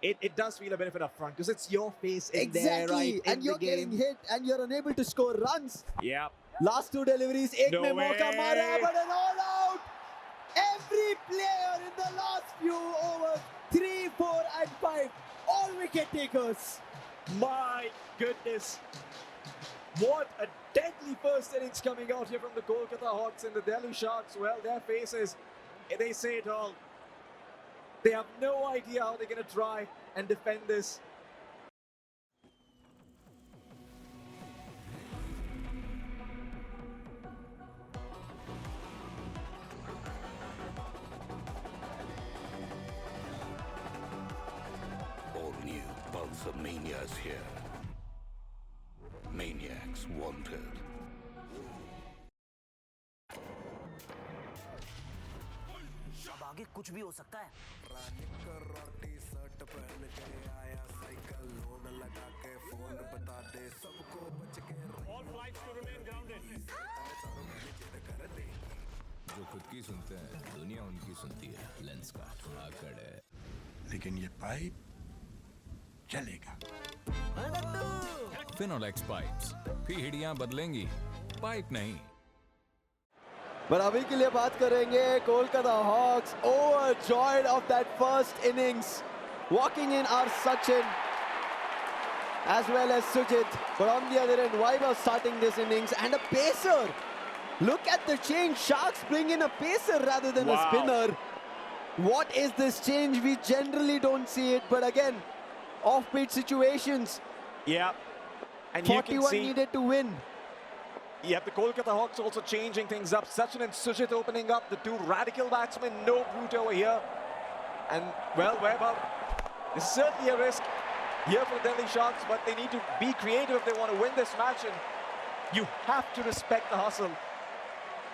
[SPEAKER 8] it does feel a bit of an affront because it's your face in
[SPEAKER 10] Exactly,
[SPEAKER 8] there, right?
[SPEAKER 10] and you're getting hit and you're unable to score runs.
[SPEAKER 8] Yeah.
[SPEAKER 10] Last 2 deliveries, एक
[SPEAKER 8] No
[SPEAKER 10] में मौका
[SPEAKER 8] way.
[SPEAKER 10] मारा, but an all out. Every player in the last few overs, 3, 4 and 5, all wicket takers.
[SPEAKER 8] My goodness. What a deadly first innings coming out here from the Kolkata Hawks and the Delhi Sharks. Well, their faces, they say it all. They have no idea how they're going to try and defend this.
[SPEAKER 5] All new Pulsar Mania is here. Maniacs wanted.
[SPEAKER 9] अब आगे कुछ भी हो सकता है।
[SPEAKER 6] T-shirt पहन के आया साइकिल लोन लगा के फोन बता दे सबको बच के
[SPEAKER 5] जो खुद की सुनते हैं दुनिया उनकी सुनती है। लेंस का आकड़ है,
[SPEAKER 6] लेकिन ये पाइप चलेगा।
[SPEAKER 5] फिनोलेक्स पाइप्स, पीढ़ियां बदलेंगी, पाइप नहीं।
[SPEAKER 10] But अभी के लिए बात करेंगे Kolkata hawks overjoyed of that first innings. Walking in are Sachin as well as Sujit. But on the other end, Vaibhav starting this innings and a pacer. Look at the change. Sharks bring in a pacer rather than a spinner. What is this change? We generally don't see it. But again, off-beat situations.
[SPEAKER 8] Yeah. And you can
[SPEAKER 10] 41
[SPEAKER 8] see
[SPEAKER 10] needed to win.
[SPEAKER 8] you have the Kolkata Hawks also changing things up. Sachin and Sujit opening up, the 2 radical batsmen, no brute over here. And, well, Vaibhav, this is certainly a risk here for the Delhi Sharks, but they need to be creative if they want to win this match, and you have to respect the hustle.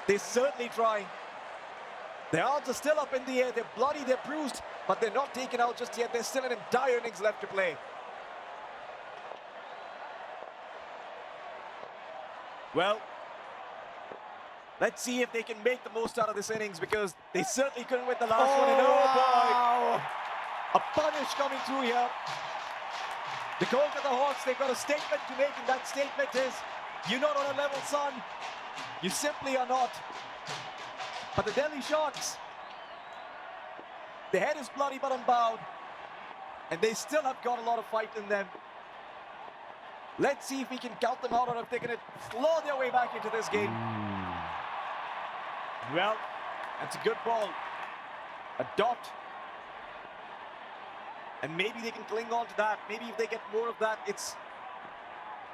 [SPEAKER 8] They're certainly trying. Their arms are still up in the air, they're bloody, they're bruised, but they're not taken out just yet. There's still an entire innings left to play. Well, let's see if they can make the most out of this innings, because They certainly couldn't win the last one. And oh boy, a punish coming through here. The Kolkata Hawks, they've got a statement to make, and that statement is, you're not on a level, son. You simply are not. But the Delhi Sharks, the head is bloody but unbowed, and they still have got a lot of fight in them. Let's see if we can count them out, or if they're going to claw their way back into this game. Well, that's a good ball. A dot. And maybe they can cling on to that. Maybe if they get more of that,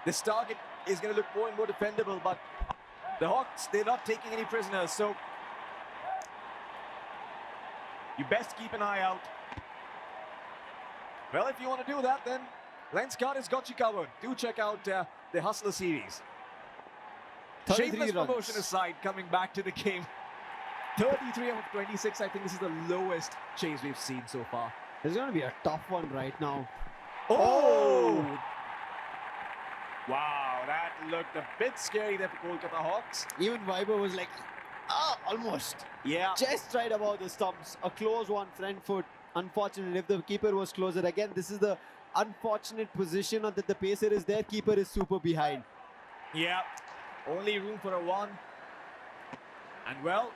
[SPEAKER 8] this target is going to look more and more defendable. But the Hawks, they're not taking any prisoners, so you best keep an eye out. Well, if you want to do that, then Lenskart has got you covered. Do check out the Hustler series.
[SPEAKER 10] 33
[SPEAKER 8] Shameless
[SPEAKER 10] runs.
[SPEAKER 8] promotion aside, coming back to the game. 33 out of 26, I think this is the lowest chase we've seen so far.
[SPEAKER 10] It's going to be a tough one right now.
[SPEAKER 8] Oh! Wow, that looked a bit scary there for Kolkata Hawks.
[SPEAKER 10] Even Viber was like, almost.
[SPEAKER 8] Yeah.
[SPEAKER 10] Just right above the stumps. A close one, front foot. Unfortunate. If the keeper was closer, again, this is the unfortunate position that the pacer is there. Keeper is super behind.
[SPEAKER 8] Yeah. Only room for a one. And well,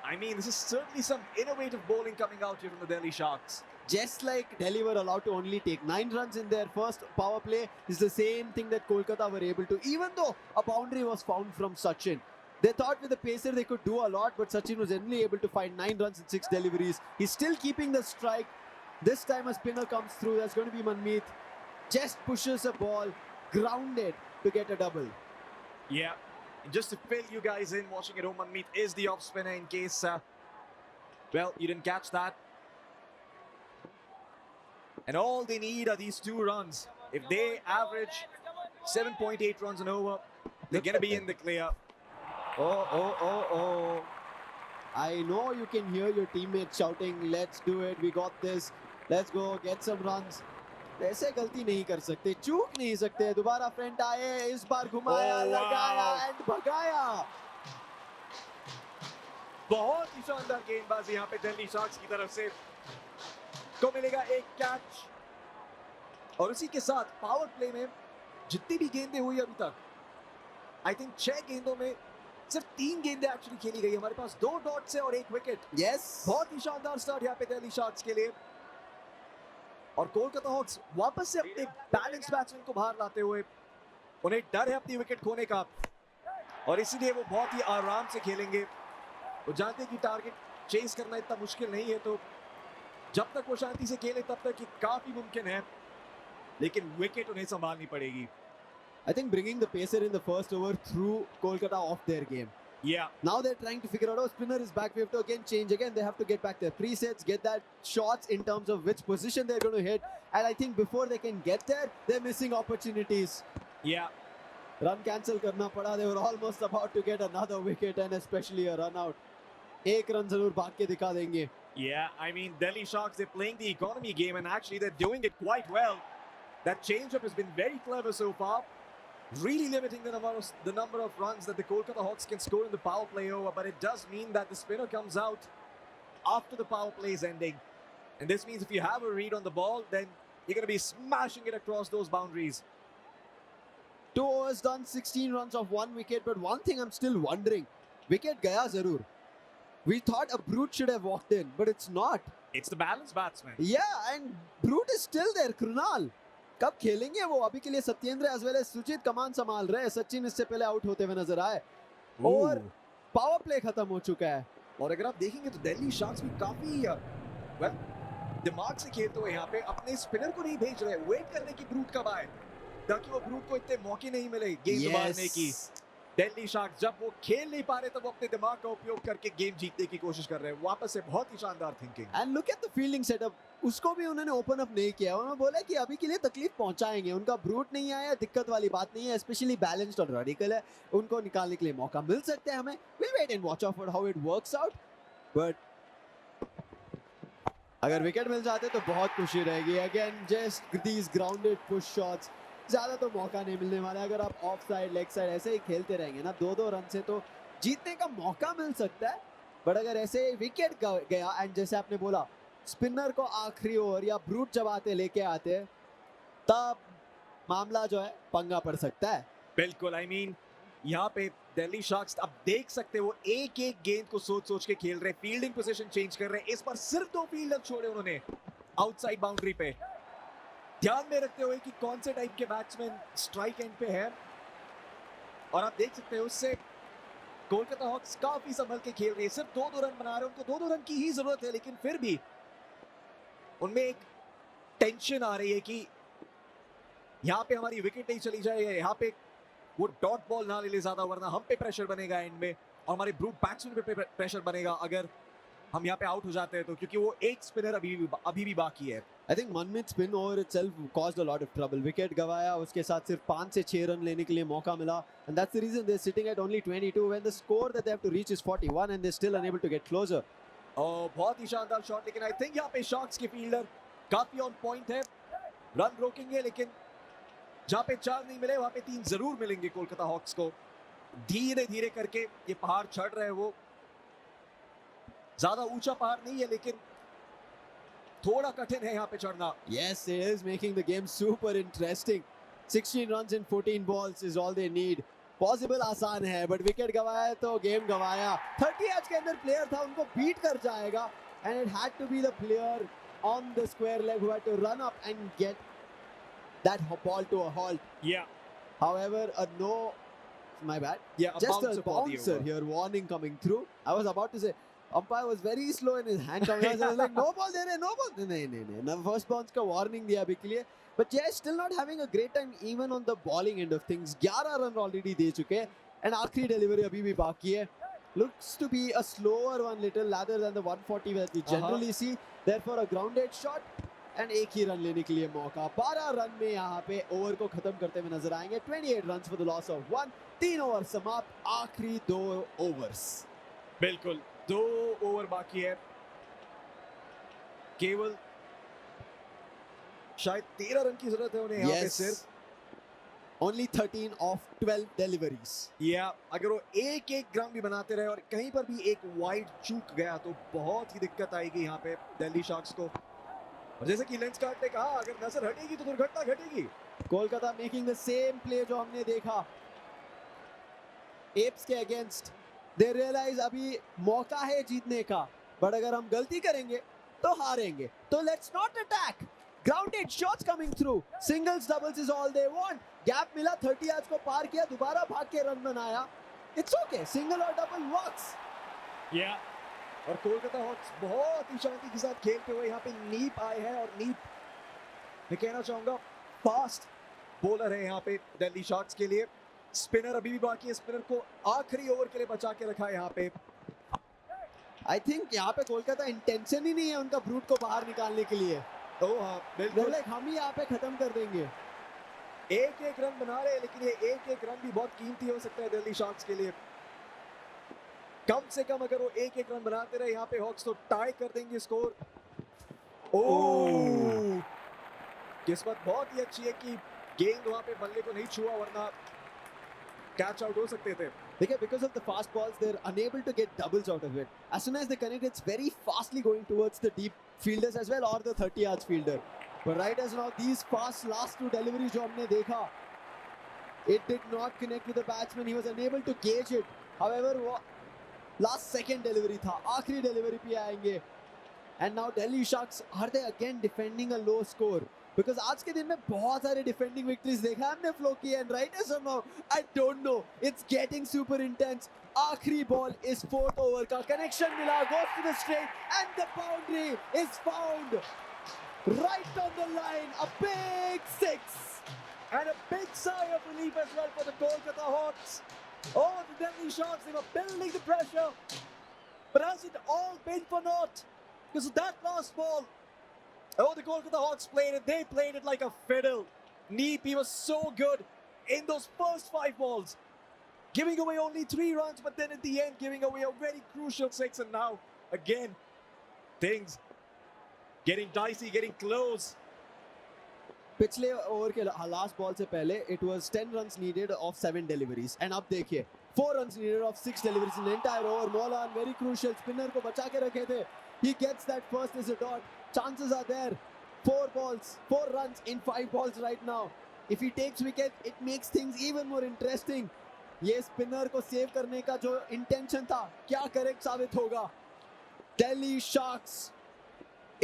[SPEAKER 8] I mean, this is certainly some innovative bowling coming out here from the Delhi Sharks.
[SPEAKER 10] Just like Delhi were allowed to only take 9 runs in their first power play, is the same thing that Kolkata were able to, even though a boundary was found from Sachin. They thought with the pacer they could do a lot, but Sachin was only able to find 9 runs in 6 deliveries. He's still keeping the strike. This time a spinner comes through. That's going to be Manmeet. Just pushes a ball, grounded to get a double.
[SPEAKER 8] Yeah. And just to fill you guys in, watching at home, Manmeet is the off spinner in case, well, you didn't catch that. And all they need are these 2 runs. If they average 7.8 runs an over, they're going to be in the clear.
[SPEAKER 10] Oh. I know you can hear your teammates shouting, let's do it, we got this, let's go, get some runs. ऐसे गलती नहीं कर सकते, चूक नहीं सकते. दोबारा front आए, इस बार घुमाया, लगाया एंड भगाया.
[SPEAKER 8] बहुत ही शानदार गेंदबाजी यहाँ पे दिल्ली शार्क्स की तरफ से. को मिलेगा एक कैच. और उसी के साथ पावर प्ले में जितनी भी गेंदें हुई अभी तक, आई थिंक 6 गेंदों में सिर्फ 3 गेंदें एक्चुअली खेली गई. हमारे पास 2 डॉट्स है और 1 विकेट.
[SPEAKER 10] Yes.
[SPEAKER 8] बहुत ही शानदार स्टार्ट यहाँ पे दिल्ली शार्क्स के लिए. और कोलकाता हॉक्स वापस से अपने बैलेंस बैट्समैन को बाहर लाते हुए, उन्हें डर है अपनी विकेट खोने का, और इसीलिए वो बहुत ही आराम से खेलेंगे. वो जानते हैं कि टारगेट चेस करना इतना मुश्किल नहीं है, तो जब तक वो शांति से खेले तब तक ये काफी मुमकिन है, लेकिन विकेट उन्हें संभालनी पड़ेगी.
[SPEAKER 10] I think bringing the pacer in the first over threw Kolkata off their game.
[SPEAKER 8] Yeah.
[SPEAKER 10] Now they're trying to figure out, oh, spinner is back, we have to again change again. They have to get back their presets, get that shots in terms of which position they're going to hit. And I think before they can get there, they're missing opportunities.
[SPEAKER 8] Yeah.
[SPEAKER 10] Run cancel karna pada. They were almost about to get another wicket and especially a run out. Ek run zarur bhaag ke dikha denge.
[SPEAKER 8] Yeah, I mean, Delhi Sharks, they're playing the economy game, and actually they're doing it quite well. That change-up has been very clever so far. Really limiting the number of runs that the Kolkata Hawks can score in the power play over, but it does mean that the spinner comes out after the power play is ending. And this means if you have a read on the ball, then you're going to be smashing it across those boundaries.
[SPEAKER 10] 2 overs done, 16 runs off 1 wicket, but one thing I'm still wondering, wicket gaya zarur. We thought a Brute should have walked in, but it's not.
[SPEAKER 8] It's the balanced batsman.
[SPEAKER 10] Yeah, and Brute is still there, Krunal. कब खेलेंगे वो? अभी के लिए Satyendra as well as Sujit कमान संभाल रहे हैं. सचिन इससे पहले आउट होते हुए नजर आए और पावर प्ले खत्म हो चुका है.
[SPEAKER 8] और अगर आप देखेंगे तो दिल्ली शार्क्स भी काफी दिमाग से खेलते हुए यहाँ पे अपने स्पिनर को नहीं भेज रहे, वेट करने की ब्रूट कब आए, ताकि वो ब्रूट को इतने मौके नहीं मिले गेंद मारने की. दिल्ली शार्क्स जब वो खेल नहीं पा रहे तब वो अपने दिमाग का उपयोग करके गेम जीतने की कोशिश कर रहे हैं. वापस से बहुत ही शानदार thinking.
[SPEAKER 10] And look at the fielding setup. उसको भी उन्होंने ओपन अप नहीं किया. उन्होंने बोला कि अभी के लिए तकलीफ पहुंचाएंगे. उनका ब्रूट नहीं आया, दिक्कत वाली बात नहीं है. स्पेशली बैलेंस्ड और रेडिकल है, उनको निकालने के लिए मौका मिल सकता है हमें. Will wait and watch out for how it works out. But अगर विकेट मिल जाते तो बहुत खुशी रहेगी. Again just these grounded push shots. ज्यादा तो मौका नहीं मिलने वाला. अगर आप ऑफ साइड लेग साइड ऐसे ही खेलते रहेंगे ना 2-2 रन से, तो जीतने का मौका मिल सकता है, बट अगर ऐसे विकेट गया एंड जैसे आपने बोला स्पिनर को आखिरी ओवर या ब्रूट जब आते लेके आते तब मामला जो है पंगा पड़ सकता है।
[SPEAKER 8] बिल्कुल, आई मीन यहाँ पे दिल्ली शार्क्स आप देख सकते हो वो एक एक गेंद को सोच सोच के खेल रहे, फील्डिंग पोजीशन चेंज कर रहे हैं। इस बार सिर्फ 2 फील्डर छोड़े उन्होंने आउटसाइड बाउंड्री पे, ध्यान में रखते हुए कि कौन से टाइप के बैट्समैन स्ट्राइक एंड पे है। और आप देख सकते हो उससे कोलकाता हॉक्स काफी संभल के खेल रही है, सिर्फ 2-2 रन बना रहे हैं, उनको 2-2 रन की ही जरूरत है, लेकिन फिर भी उनमें एक टेंशन आ रही है कि यहाँ पे हमारी विकेट नहीं चली जाए, यहाँ पे वो डॉट बॉल ना ले ले ज्यादा, वरना हम पे प्रेशर बनेगा एंड में और हमारे ब्रूट बैट्समैन पे प्रेशर बनेगा अगर हम यहाँ पे आउट हो जाते हैं तो, क्योंकि वो एक स्पिनर अभी भी बाकी है।
[SPEAKER 10] I think one minute spin over itself caused a lot of trouble. Wicket गवाया, उसके साथ सिर्फ 5 से 6 रन लेने के लिए मौका मिला, and that's the reason they're sitting at only 22 when the score that they have to reach is 41 and they're still unable to get closer.
[SPEAKER 8] बहुत ही शानदार शॉट, लेकिन आई थिंक यहाँ पे शार्क्स के फील्डर काफी ऑन पॉइंट है, run रोकेंगे, लेकिन जहाँ पे 4 नहीं मिले वहाँ पे 3 जरूर मिलेंगे कोलकाता हॉक्स को। धीरे धीरे करके ये पहाड़ चढ़ रहे हैं, वो ज्यादा ऊंचा पहाड़ नहीं है लेकिन थोड़ा कठिन है यहाँ पे चढ़ना।
[SPEAKER 10] Yes, it is making the game super interesting. 16 runs in 14 balls is all they need. Possible आसान है, but wicket गवाया है तो game गवाया। 30 आज के अंदर player था, उनको beat कर जाएगा, and it had to be the player on the square leg who had to run up and get that ball to a halt.
[SPEAKER 8] Yeah.
[SPEAKER 10] However, my bad.
[SPEAKER 8] Yeah,
[SPEAKER 10] Just a
[SPEAKER 8] bouncer for the
[SPEAKER 10] bouncer
[SPEAKER 8] over.
[SPEAKER 10] here, warning coming through. I was about to say, umpire was very slow in his hand coming. I was like, no ball there, no ball. No. First bounce का warning दिया अभी के लिए. But yeah, still not having a great time even on the bowling end of things. 11 run already दे चुके हैं, and आखिरी delivery अभी भी बाकी है. Looks to be a slower one little rather than the 140 that we generally see. Therefore a grounded shot. And एक ही run लेने के लिए मौका। 12 रन में यहाँ पे ओवर को खत्म करते हुए नजर आएंगे। 28 runs for the loss of 1. 3 over समाप्त, आखिरी 2 ओवर्स।
[SPEAKER 8] बिल्कुल 2 ओवर बाकी है, केवल शायद 13 रन की जरूरत है उन्हें यहाँ पे सिर्फ।
[SPEAKER 10] Only 13 of 12 deliveries.
[SPEAKER 8] या अगर वो एक रन भी बनाते रहे और कहीं पर भी एक वाइड चूक गया तो बहुत ही दिक्कत आएगी यहाँ पे दिल्ली शार्क्स को। और जैसे कि लेंस कार्ड ने कहा, अगर नजर हटेगी तो दुर्घटना घटेगी।
[SPEAKER 10] Kolkata making the same play जो हमने देखा एप्स के अगेंस्ट। दे रियलाइज अभी मौका है जीतने का, बट अगर हम गलती करेंगे तो हारेंगे, तो let's not attack. Grounded shots coming through, singles doubles is all they want. Gap मिला, 30 यार्ड्स को पार किया, दोबारा भाग के रन बनाया, इट्स ओके, सिंगल और डबल वर्क्स।
[SPEAKER 8] या और कोलकाता हॉक्स बहुत ही शांति के साथ खेलते हुए यहाँ पे नीप आए हैं, और नीप मैं कहना चाहूंगा फास्ट बॉलर है यहाँ पे दिल्ली शार्क्स के लिए। स्पिनर अभी भी बाकी है, स्पिनर को आखिरी ओवर के लिए बचा के रखा है यहाँ पे।
[SPEAKER 10] आई थिंक यहाँ पे कोलकाता इंटेंशन ही नहीं है उनका ब्रूट को बाहर निकालने के लिए।
[SPEAKER 8] ओह हाँ बिल्कुल,
[SPEAKER 10] हम ही यहाँ पे खत्म कर देंगे।
[SPEAKER 8] एक रन बना रहे हैं, लेकिन ये एक रन भी बहुत कीमती हो सकता है दिल्ली शार्क्स के लिए। कम से कम अगर वो एक रन बनाते रहे यहाँ पे हॉक्स तो टाई कर देंगे स्कोर। ओह किस्मत बहुत ही अच्छी है कि गेंद वहां पे बल्ले को नहीं छुआ, वरना कैच आउट हो सकते थे।
[SPEAKER 10] Because of the fast balls, they're unable to get doubles out of it. As soon as they connect, it's very fastly going towards the deep fielders as well, or the 30 yards fielder. But right as now, these fast last 2 deliveries जो हमने देखा, it did not connect with the batsman. He was unable to gauge it. However, वो last second delivery था, आखिरी delivery पे आएंगे। And now Delhi Sharks, are they again defending a low score? Because आज के दिन में बहुत सारे defending victories देखा हमने फ्लो की, and right as of now, I don't know, it's getting super intense. आखिरी ball is 4th over का, connection मिला, goes to the straight, and the boundary is found right on the line. A big 6
[SPEAKER 8] and a big sigh of relief as well for the Kolkata Hawks. Oh, the Delhi Sharks, they were building the pressure, but has it all been for naught? Because of that last ball, oh, the Kolkata Hawks played it. They played it like a fiddle. Neep, he was so good in those first 5 balls, giving away only 3 runs, but then at the end giving away a very crucial 6. And now, again, things getting dicey, getting close.
[SPEAKER 10] पिछले over के last ball से पहले it was 10 runs needed of 7 deliveries and अब देखिए 4 runs needed of 6 deliveries in the entire over. Molan very crucial, spinner को बचा के रखे थे. He gets that first as a dot. Chances are there. 4 runs in 5 balls right now. If he takes wicket, it makes things even more interesting. ये spinner को save करने का जो इंटेंशन था, क्या करेक्ट साबित होगा? Delhi Sharks,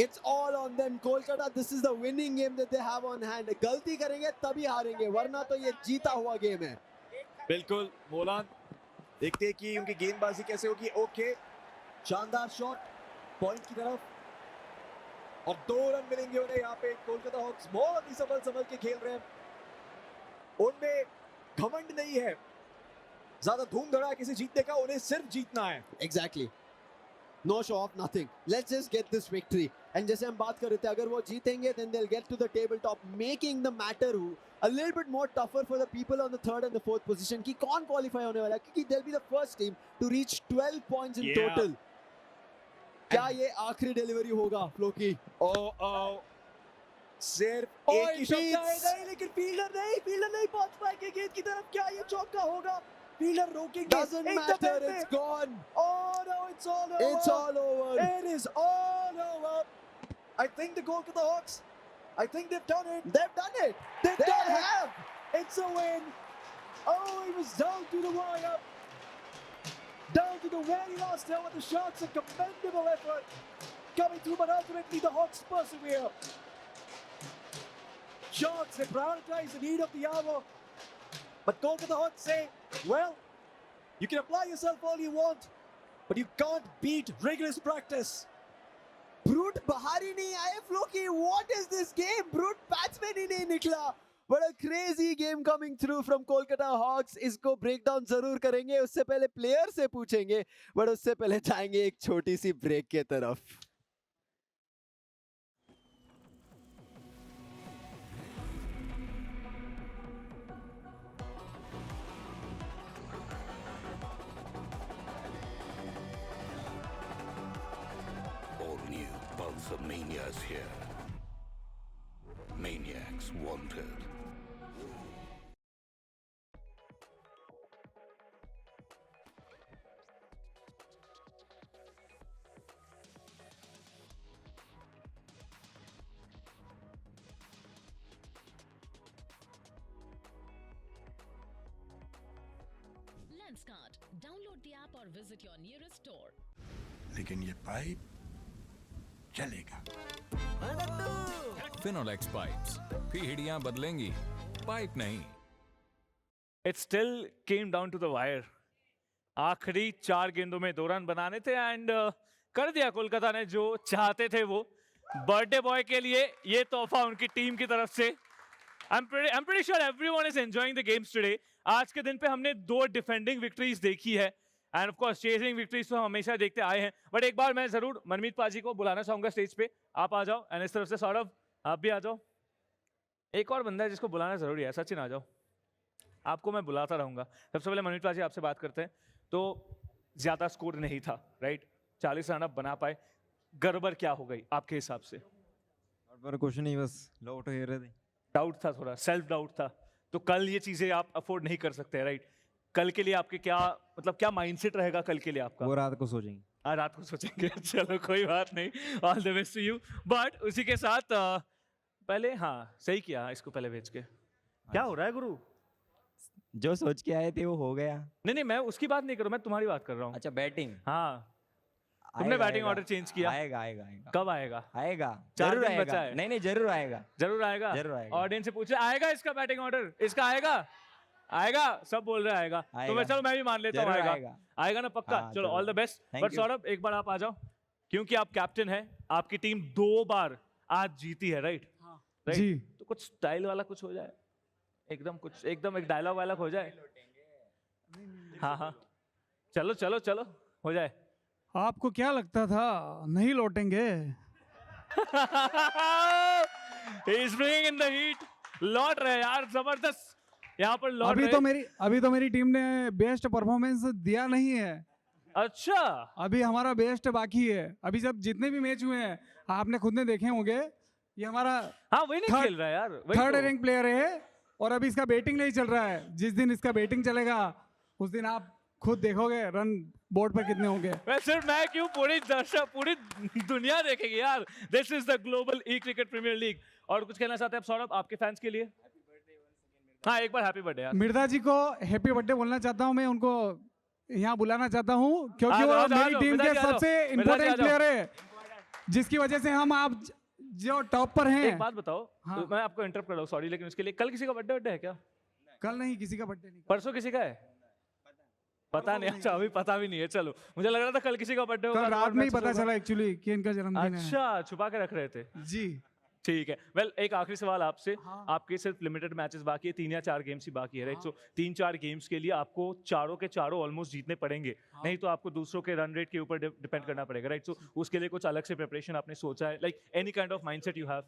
[SPEAKER 10] it's all on them. Kolkata, this is the winning game that they have on hand. गलती करेंगे तभी हारेंगे, वरना तो ये जीता हुआ गेम है.
[SPEAKER 8] बिल्कुल मोलान, देखते हैं कि उनकी गेंदबाजी कैसे होगी. ओके, शानदार शॉट पॉइंट की तरफ और 2 रन मिलेंगे उन्हें यहाँ पे. कोलकाता हॉक्स बहुत ही संभल के खेल रहे हैं. उनमें घमंड नहीं है, ज्यादा धूम धड़ाके से जीतने का, उन्हें सिर्फ जीतना है.
[SPEAKER 10] Exactly. No show off, nothing. Let's just get this victory. And जैसे हम बात कर रहे थे, अगर वो जीतेंगे, then they'll get to the tabletop, making the matter a little bit more tougher for the people on the 3rd and the 4th position. कि कौन qualify होने वाला है? क्योंकि they'll be the first team to reach 12 points in total. क्या ये आखिरी delivery होगा फ्लोकी?
[SPEAKER 8] सिर्फ एक ही शॉट नहीं, लेकिन फील्डर नहीं पहुंच पाएंगे गेंद की तरफ. क्या ये चौका होगा? फील्डर रोकेंगे.
[SPEAKER 10] Doesn't matter, it's gone.
[SPEAKER 8] Oh no, it's all over.
[SPEAKER 10] It's all over.
[SPEAKER 8] It is all over. I think the Kolkata Hawks, I think they've done it.
[SPEAKER 10] They've done it.
[SPEAKER 8] They
[SPEAKER 10] have.
[SPEAKER 8] it. It's a win. Oh, it was down to the wire. Down to the very last hour. The Sharks, a commendable effort coming through, but ultimately the Hawks persevere. Sharks, they prioritize the need of the hour. But Kolkata Hawks say, well, you can apply yourself all you want, but you can't beat rigorous practice.
[SPEAKER 10] Brute बाहर ही नहीं आए Floki. What is this game? Brute batsman ही नहीं निकला. But a crazy game coming through from Kolkata Hawks. इसको breakdown जरूर करेंगे. उससे पहले player से पूछेंगे, but उससे पहले जाएंगे एक छोटी सी break के तरफ.
[SPEAKER 5] All new Pulsar Mania's here. Maniacs wanted.
[SPEAKER 11] Lenskart. Download the app or visit your nearest store.
[SPEAKER 6] लेकिन ये पाइप चलेगा.
[SPEAKER 5] Finolex pipes. पीढ़ियां बदलेंगी, पाइप नहीं.
[SPEAKER 1] It still came down to the wire. आखिरी 4 गेंदों में 2 रन बनाने थे एंड कर दिया कोलकाता ने जो चाहते थे वो. बर्थडे बॉय के लिए ये तोहफा उनकी टीम की तरफ से. I'm pretty sure everyone is enjoying the games today. आज के दिन पे हमने 2 डिफेंडिंग विक्ट्रीज देखी है end of course chasing victories तो हम हमेशा देखते आए हैं. बट एक बार मैं जरूर मनमीत पाजी को बुलाना चाहूंगा स्टेज पे. आप आ जाओ एंड इस तरफ से सौरभ आप भी आ जाओ. एक और बंदा है जिसको बुलाना जरूरी है, सचिन आ जाओ. आपको मैं बुलाता रहूंगा. सबसे पहले मनमीत पाजी आपसे बात करते हैं. तो ज्यादा स्कोर नहीं था राइट, 40 रन आप बना पाए, गड़बड़ क्या हो गई आपके हिसाब से?
[SPEAKER 12] कुछ नहीं, बस लो तो रहे थे.
[SPEAKER 1] डाउट था, थोड़ा सेल्फ डाउट था. तो कल ये चीजें आप अफोर्ड नहीं कर सकते राइट. कल के लिए आपके क्या मतलब क्या माइंडसेट रहेगा कल के लिए आपका?
[SPEAKER 12] वो रात को सोचेंगे.
[SPEAKER 1] रात को सोचेंगे. चलो कोई बात नहीं, all the best to you. But उसी के साथ पहले हाँ सही किया इसको पहले भेज के. क्या हो रहा है गुरु?
[SPEAKER 12] जो सोच के आए थे वो हो गया.
[SPEAKER 1] नहीं मैं उसकी बात नहीं कर रहा, मैं तुम्हारी बात कर रहा हूँ.
[SPEAKER 12] अच्छा बैटिंग.
[SPEAKER 1] हाँ तुमने बैटिंग ऑर्डर चेंज किया.
[SPEAKER 12] आएगा.
[SPEAKER 1] कब आएगा?
[SPEAKER 12] आएगा.
[SPEAKER 1] 4 दिन बचा है.
[SPEAKER 12] नहीं जरूर आएगा.
[SPEAKER 1] जरूर आएगा. ऑडियंस से पूछ रहे आएगा इसका बैटिंग ऑर्डर, इसका आएगा सब बोल रहे आएगा. तो मैं चलो मैं भी मान लेता हूँ आएगा ना पक्का. चलो all the best. But Saurabh एक बार आप आ जाओ क्योंकि आप कैप्टन है, आपकी टीम 2 बार आज जीती है राइट.
[SPEAKER 2] जी.
[SPEAKER 1] तो कुछ स्टाइल वाला कुछ हो जाए, एकदम एक डायलॉग वाला हो जाए. हाँ चलो हो जाए.
[SPEAKER 2] आपको क्या लगता था नहीं लौटेंगे?
[SPEAKER 1] He's bringing in the heat. लौट रहे यार, जबरदस्त यहाँ पर लौट रहे.
[SPEAKER 2] अभी तो मेरी टीम ने बेस्ट परफॉर्मेंस दिया नहीं है.
[SPEAKER 1] अच्छा
[SPEAKER 2] अभी हमारा बेस्ट बाकी है. अभी जब जितने भी मैच हुए हैं आपने खुद ने देखे होंगे, ये हमारा
[SPEAKER 1] हाँ वही नहीं खेल रहा है यार, वही
[SPEAKER 2] थर्ड
[SPEAKER 1] तो।
[SPEAKER 2] रैंक प्लेयर है और अभी इसका बैटिंग नहीं चल रहा है। जिस दिन इसका बैटिंग चलेगा उस दिन आप खुद देखोगे रन बोर्ड पर कितने होंगे।
[SPEAKER 1] मैं सिर्फ मैं क्यों, पूरी दर्शक पूरी दुनिया देखेगी यार। This is the global e cricket premier league. और कुछ कहना चाहते हैं आप सौरभ आपके फैंस के लिए? हाँ एक बार हैप्पी बर्थडे यार।
[SPEAKER 2] मिर्जा जी को हैप्पी बर्थडे बोलना चाहता हूँ, मैं उनको यहाँ बुलाना चाहता हूँ क्योंकि
[SPEAKER 1] आ
[SPEAKER 2] वो
[SPEAKER 1] जाओ, आ
[SPEAKER 2] मेरी
[SPEAKER 1] जाओ,
[SPEAKER 2] टीम
[SPEAKER 1] मिर्जा
[SPEAKER 2] के
[SPEAKER 1] जी आ जाओ,
[SPEAKER 2] सबसे
[SPEAKER 1] मिर्जा जी आ
[SPEAKER 2] इम्पोर्टेंट
[SPEAKER 1] जाओ।
[SPEAKER 2] प्लेयर है, जिसकी वजह से हम आप जो टॉप पर हैं।
[SPEAKER 1] एक बात बताओ,
[SPEAKER 2] हाँ।
[SPEAKER 1] मैं आपको इंटरप्ट कर रहा हूँ, सॉरी, लेकिन उसके लिए कल किसी का बर्थडे है क्या?
[SPEAKER 2] कल नहीं, किसी का बर्थडे नहीं।
[SPEAKER 1] परसों किसी का है? पता नहीं, अच्छा अभी पता भी नहीं है। चलो मुझे लग रहा था कल किसी का बर्थडे होगा।
[SPEAKER 2] कल रात में ही पता चला एक्चुअली कि इनका जन्मदिन है।
[SPEAKER 1] अच्छा, छुपा के रख रहे थे
[SPEAKER 2] जी।
[SPEAKER 1] ठीक है। वेल एक आखिरी सवाल आपसे। आपके सिर्फ लिमिटेड मैचेस बाकी है, 3 या 4 गेम्स ही बाकी है, राइट? सो 3-4 गेम्स के लिए आपको चारों के चारों ऑलमोस्ट जीतने पड़ेंगे, नहीं तो आपको दूसरों के रन रेट के ऊपर डिपेंड करना पड़ेगा, राइट? सो उसके लिए कुछ अलग से प्रिपरेशन आपने सोचा है, like any kind of mindset you have?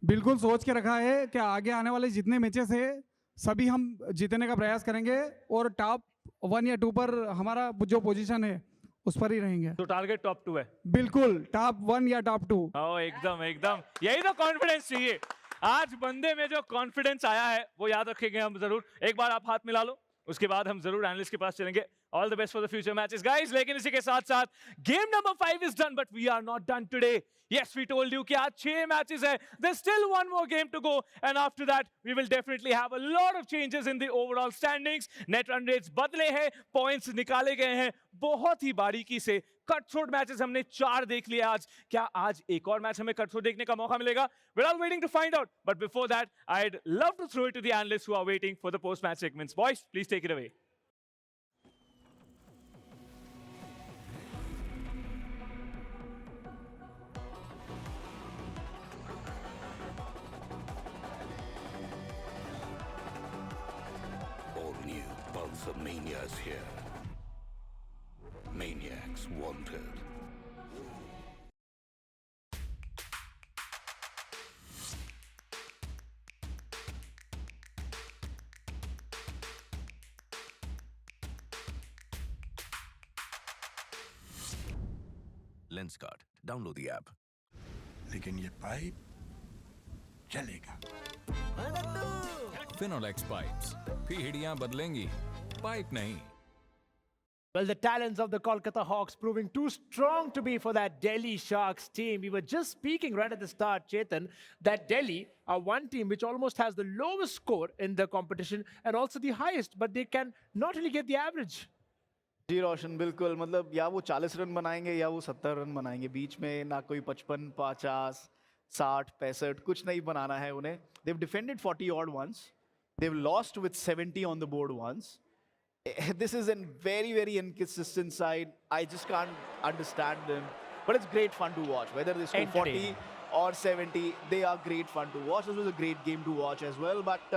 [SPEAKER 2] बिल्कुल सोच के रखा है कि आगे आने वाले जितने मैचेस है सभी हम जीतने का प्रयास करेंगे और टॉप 1 या 2 पर हमारा जो पोजीशन है उस पर ही रहेंगे।
[SPEAKER 1] तो टारगेट टॉप 2 है?
[SPEAKER 2] बिल्कुल टॉप 1 या टॉप 2।
[SPEAKER 1] ओ एकदम एकदम, यही तो कॉन्फिडेंस चाहिए। आज बंदे में जो कॉन्फिडेंस आया है वो याद रखेंगे हम जरूर। एक बार आप हाथ मिला लो, उसके बाद हम जरूर एनालिस्ट के पास चलेंगे। All the best for the future matches guys. लेकिन इसी के साथ साथ game number 5 is done, but we are not done today. Yes, we told you कि आज 6 मैचेस है, there's still one more game to go, and after that we will definitely have a lot of changes in the overall standings. Net run rates बदले हैं, points निकाले गए हैं बहुत ही बारीकी से। कट थ्रोट मैचेस हमने 4 देख लिए आज। क्या आज एक और मैच हमें कट थ्रोट देखने का मौका मिलेगा? We're all waiting to find out. But before that, I'd love to throw it to the analysts who are waiting for the post-match segments. Boys, please take it away.
[SPEAKER 6] All new Pulsar Mania's here. Maniacs wanted.
[SPEAKER 5] Lenskart. Download the app.
[SPEAKER 6] लेकिन ये pipe चलेगा।
[SPEAKER 5] Finolex pipes. पीढ़ियां बदलेंगी, pipe नहीं।
[SPEAKER 3] Well, the talents of the Kolkata Hawks proving too strong to be for that Delhi Sharks team. We were just speaking right at the start, Chetan, that Delhi are one team which almost has the lowest score in the competition and also the highest, but they can not really get the average.
[SPEAKER 4] जी रोशन बिल्कुल, मतलब या वो 40 run बनाएंगे या वो 70 run बनाएंगे, बीच में ना कोई 55, 50, 60, 65 कुछ नहीं बनाना है उन्हें. They've defended 40 odd once. They've lost with 70 on the board once. This is a very, very inconsistent side. I just can't understand them. But it's great fun to watch. Whether they score 40 or 70, they are great fun to watch. This was a great game to watch as well. But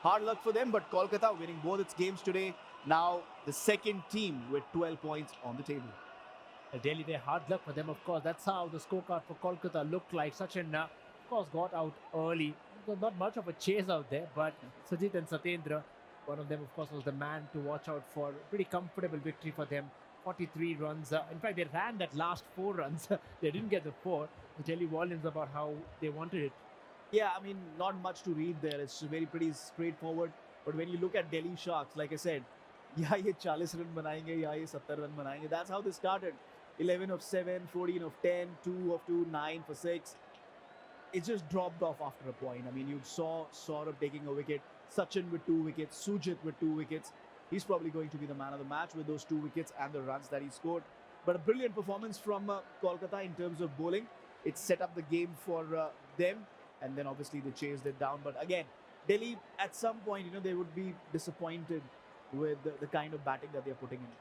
[SPEAKER 4] hard luck for them. But Kolkata winning both its games today. Now the second team with 12 points on the table.
[SPEAKER 3] Delhi, they're hard luck for them, of course. That's how the scorecard for Kolkata looked like. Sachin, of course, got out early. Not much of a chase out there, but Sajit and Satendra, one of them, of course, was the man to watch out for. Pretty comfortable victory for them. 43 runs. In fact, they ran that last 4 runs. They didn't get the 4. The Delhi volumes about how they wanted it.
[SPEAKER 4] Yeah, I mean, not much to read there. It's very pretty straightforward. But when you look at Delhi Sharks, like I said, या ये 40 run बनाएंगे या ये 70 run बनाएंगे. That's how they started. 11 of 7, 14 of 10, 2 of 2, 9 for 6. It just dropped off after a point. I mean, you saw Saurabh taking a wicket, Sachin with 2 wickets, Sujit with 2 wickets. He's probably going to be the man of the match with those 2 wickets and the runs that he scored. But a brilliant performance from Kolkata in terms of bowling. It set up the game for them, and then obviously they chased it down. But again, Delhi at some point, they would be disappointed with the kind of batting that they're putting in.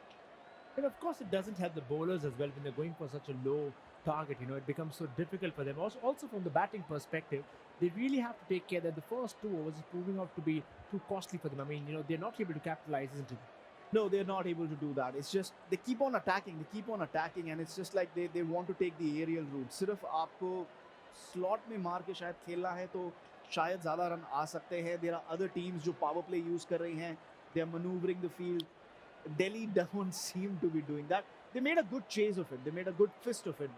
[SPEAKER 3] And of course, it doesn't help the bowlers as well when they're going for such a low target. It becomes so difficult for them. Also from the batting perspective, they really have to take care that the first 2 overs is proving out to be too costly for them. I mean, they're not able to capitalize, isn't it?
[SPEAKER 4] No, they're not able to do that. It's just they keep on attacking, and it's just like they want to take the aerial route. सिर्फ आपको slot में मार के शायद खेलना है तो शायद ज़्यादा रन आ सकते हैं. There are other teams जो power play use कर रही हैं. They are maneuvering the field. Delhi don't seem to be doing that. They made a good chase of it. They made a good fist of it.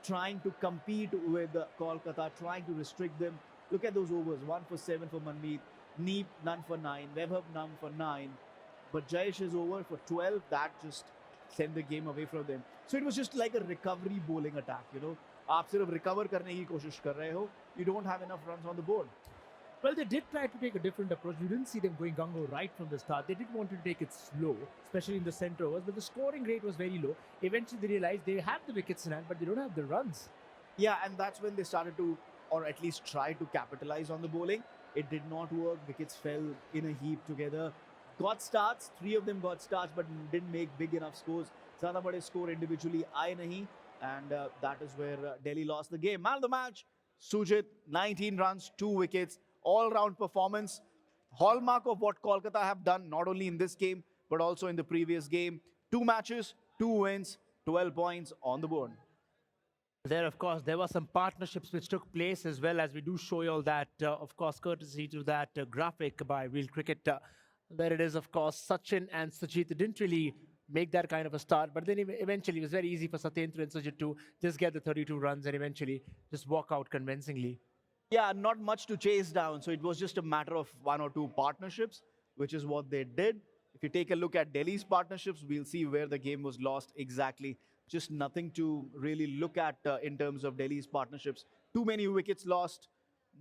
[SPEAKER 4] trying to compete with Kolkata, trying to restrict them. Look at those overs, 1 for 7 for Manmeet, Neep none for 9, Webhub none for 9. But Jayesh is over for 12. That just sent the game away from them. So it was just like a recovery bowling attack, you know. आप सिर्फ recover करने की कोशिश कर रहे हो. You don't have enough runs on the board.
[SPEAKER 3] Well, they did try to take a different approach. We didn't see them going gung-ho right from the start. They did want to take it slow, especially in the center overs, but the scoring rate was very low. Eventually, they realized they have the wickets in hand, but they don't have the runs.
[SPEAKER 4] Yeah, and that's when they started to, or at least try to capitalize on the bowling. It did not work. Wickets fell in a heap together. Got starts, 3 of them got starts, but didn't make big enough scores. ज़्यादा बड़े score individually आए नहीं, and that is where Delhi lost the game. Man of the match, Sujit, 19 runs, 2 wickets, all-round performance. Hallmark of what Kolkata have done, not only in this game, but also in the previous game. 2 matches, 2 wins, 12 points on the board.
[SPEAKER 3] There, of course, there were some partnerships which took place as well, as we do show you all that, of course, courtesy to that graphic by Real Cricket. There it is, of course, Sachin and Sujit didn't really make that kind of a start, but then eventually it was very easy for Satyendra and Sujit to just get the 32 runs and eventually just walk out convincingly.
[SPEAKER 4] Yeah, not much to chase down. So it was just a matter of 1 or 2 partnerships, which is what they did. If you take a look at Delhi's partnerships, we'll see where the game was lost exactly. Just nothing to really look at in terms of Delhi's partnerships. Too many wickets lost,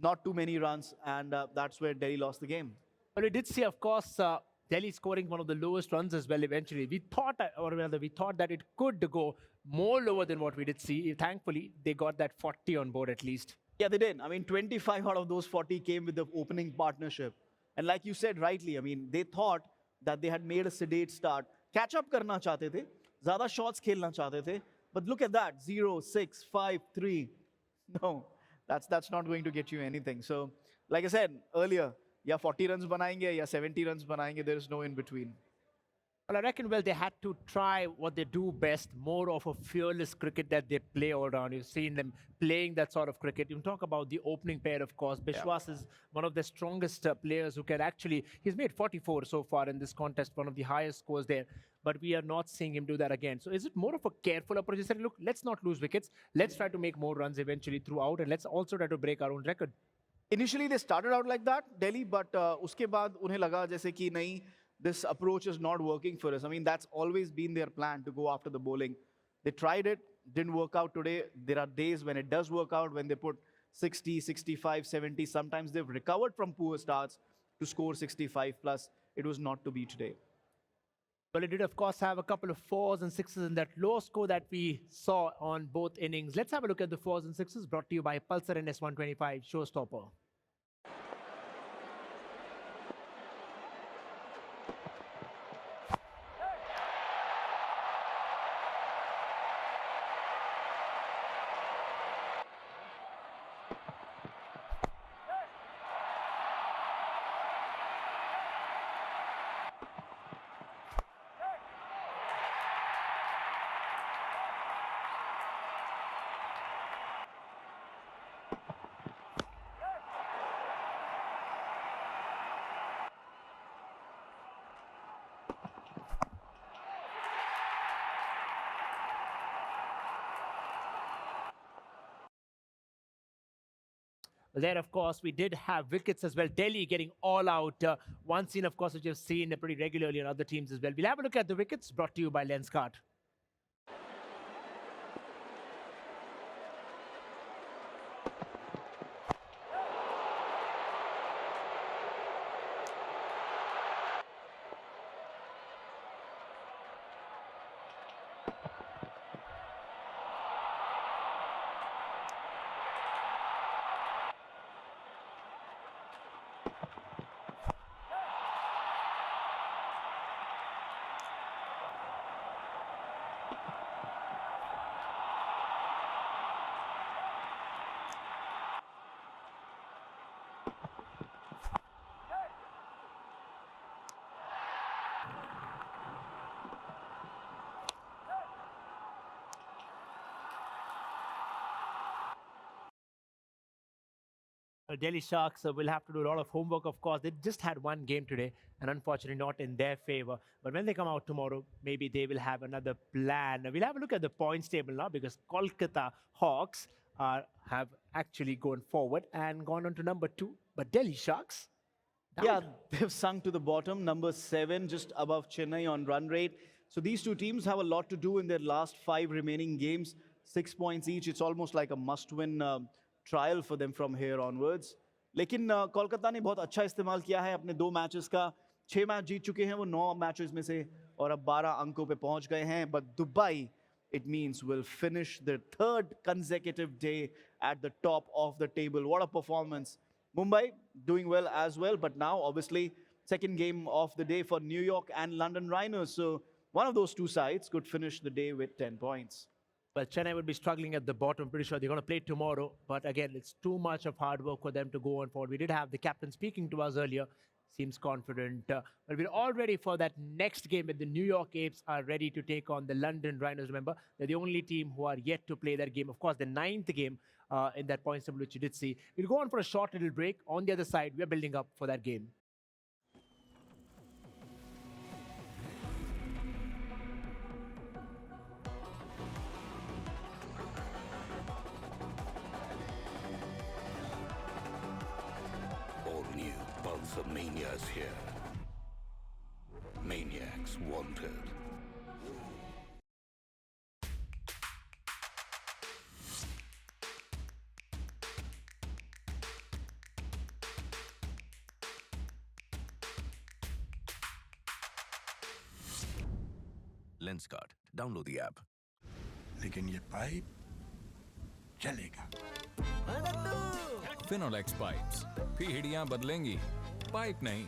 [SPEAKER 4] not too many runs, and that's where Delhi lost the game.
[SPEAKER 3] But we did see, of course, Delhi scoring one of the lowest runs as well eventually. We thought, or rather, we thought that it could go more lower than what we did see. Thankfully, they got that 40 on board at least.
[SPEAKER 4] Yeah, they did. I mean, 25 out of those 40 came with the opening partnership. And like you said rightly, I mean, they thought that they had made a sedate start. Catch up karna chahte the. Zyada shots khelna chahte the. But look at that, 0, 6, 5, 3. No, that's not going to get you anything. So, like I said earlier, या 40 runs बनाएंगे या 70 runs बनाएंगे, there is no in between.
[SPEAKER 3] Well, I reckon, well, they had to try what they do best, more of a fearless cricket that they play all around. You've seen them playing that sort of cricket. You talk about the opening pair, of course. Bishwas is one of the strongest players who can actually, he's made 44 so far in this contest, one of the highest scores there. But we are not seeing him do that again. So is it more of a careful approach? He said, look, let's not lose wickets. Let's try to make more runs eventually throughout, and let's also try to break our own record.
[SPEAKER 4] Initially, they started out like that, Delhi, but uske baad unhe laga jaise ki nahi, this approach is not working for us. I mean, that's always been their plan, to go after the bowling. They tried it, didn't work out today. There are days when it does work out, when they put 60, 65, 70. Sometimes they've recovered from poor starts to score 65 plus. It was not to be today.
[SPEAKER 3] Well, it did, of course, have a couple of 4s and 6s in that low score that we saw on both innings. Let's have a look at the 4s and 6s brought to you by Pulsar NS125 Showstopper. There, of course, we did have wickets as well. Delhi getting all out. One scene, of course, which you've seen pretty regularly on other teams as well. We'll have a look at the wickets brought to you by Lenskart. Delhi Sharks will have to do a lot of homework, of course. They just had one game today, and unfortunately not in their favor. But when they come out tomorrow, maybe they will have another plan. We'll have a look at the points table now, because Kolkata Hawks have actually gone forward and gone on to number 2. But Delhi Sharks,
[SPEAKER 4] yeah, they've sunk to the bottom, number 7, just above Chennai on run rate. So these two teams have a lot to do in their last 5 remaining games. 6 points each. It's almost like a must-win trial for them from here onwards. लेकिन कोलकाता ने बहुत अच्छा इस्तेमाल किया है अपने 2 matches का. 6 match जीत चुके हैं वो 9 मैचेस में से, और अब 12 अंकों पे पहुंच गए हैं. But Dubai, it means, will finish their 3rd consecutive day at the top of the table. What a performance. Mumbai doing well as well, but now obviously second game of the day for New York and London Rhinos. So one of those two sides could finish the day with 10 points.
[SPEAKER 3] Well, Chennai would be struggling at the bottom. Pretty sure they're going to play tomorrow. But again, it's too much of hard work for them to go on forward. We did have the captain speaking to us earlier. Seems confident. But we're all ready for that next game, when the New York Apes are ready to take on the London Rhinos. Remember, they're the only team who are yet to play that game. Of course, the 9th game in that points table, which you did see. We'll go on for a short little break. On the other side, we're building up for that game.
[SPEAKER 5] Pulsar Mania is here. Maniacs wanted. Lenskart. Download the app.
[SPEAKER 6] लेकिन ये pipe चलेगा.
[SPEAKER 5] Finolex pipes. पीढ़ियां बदलेंगी, pipe नहीं.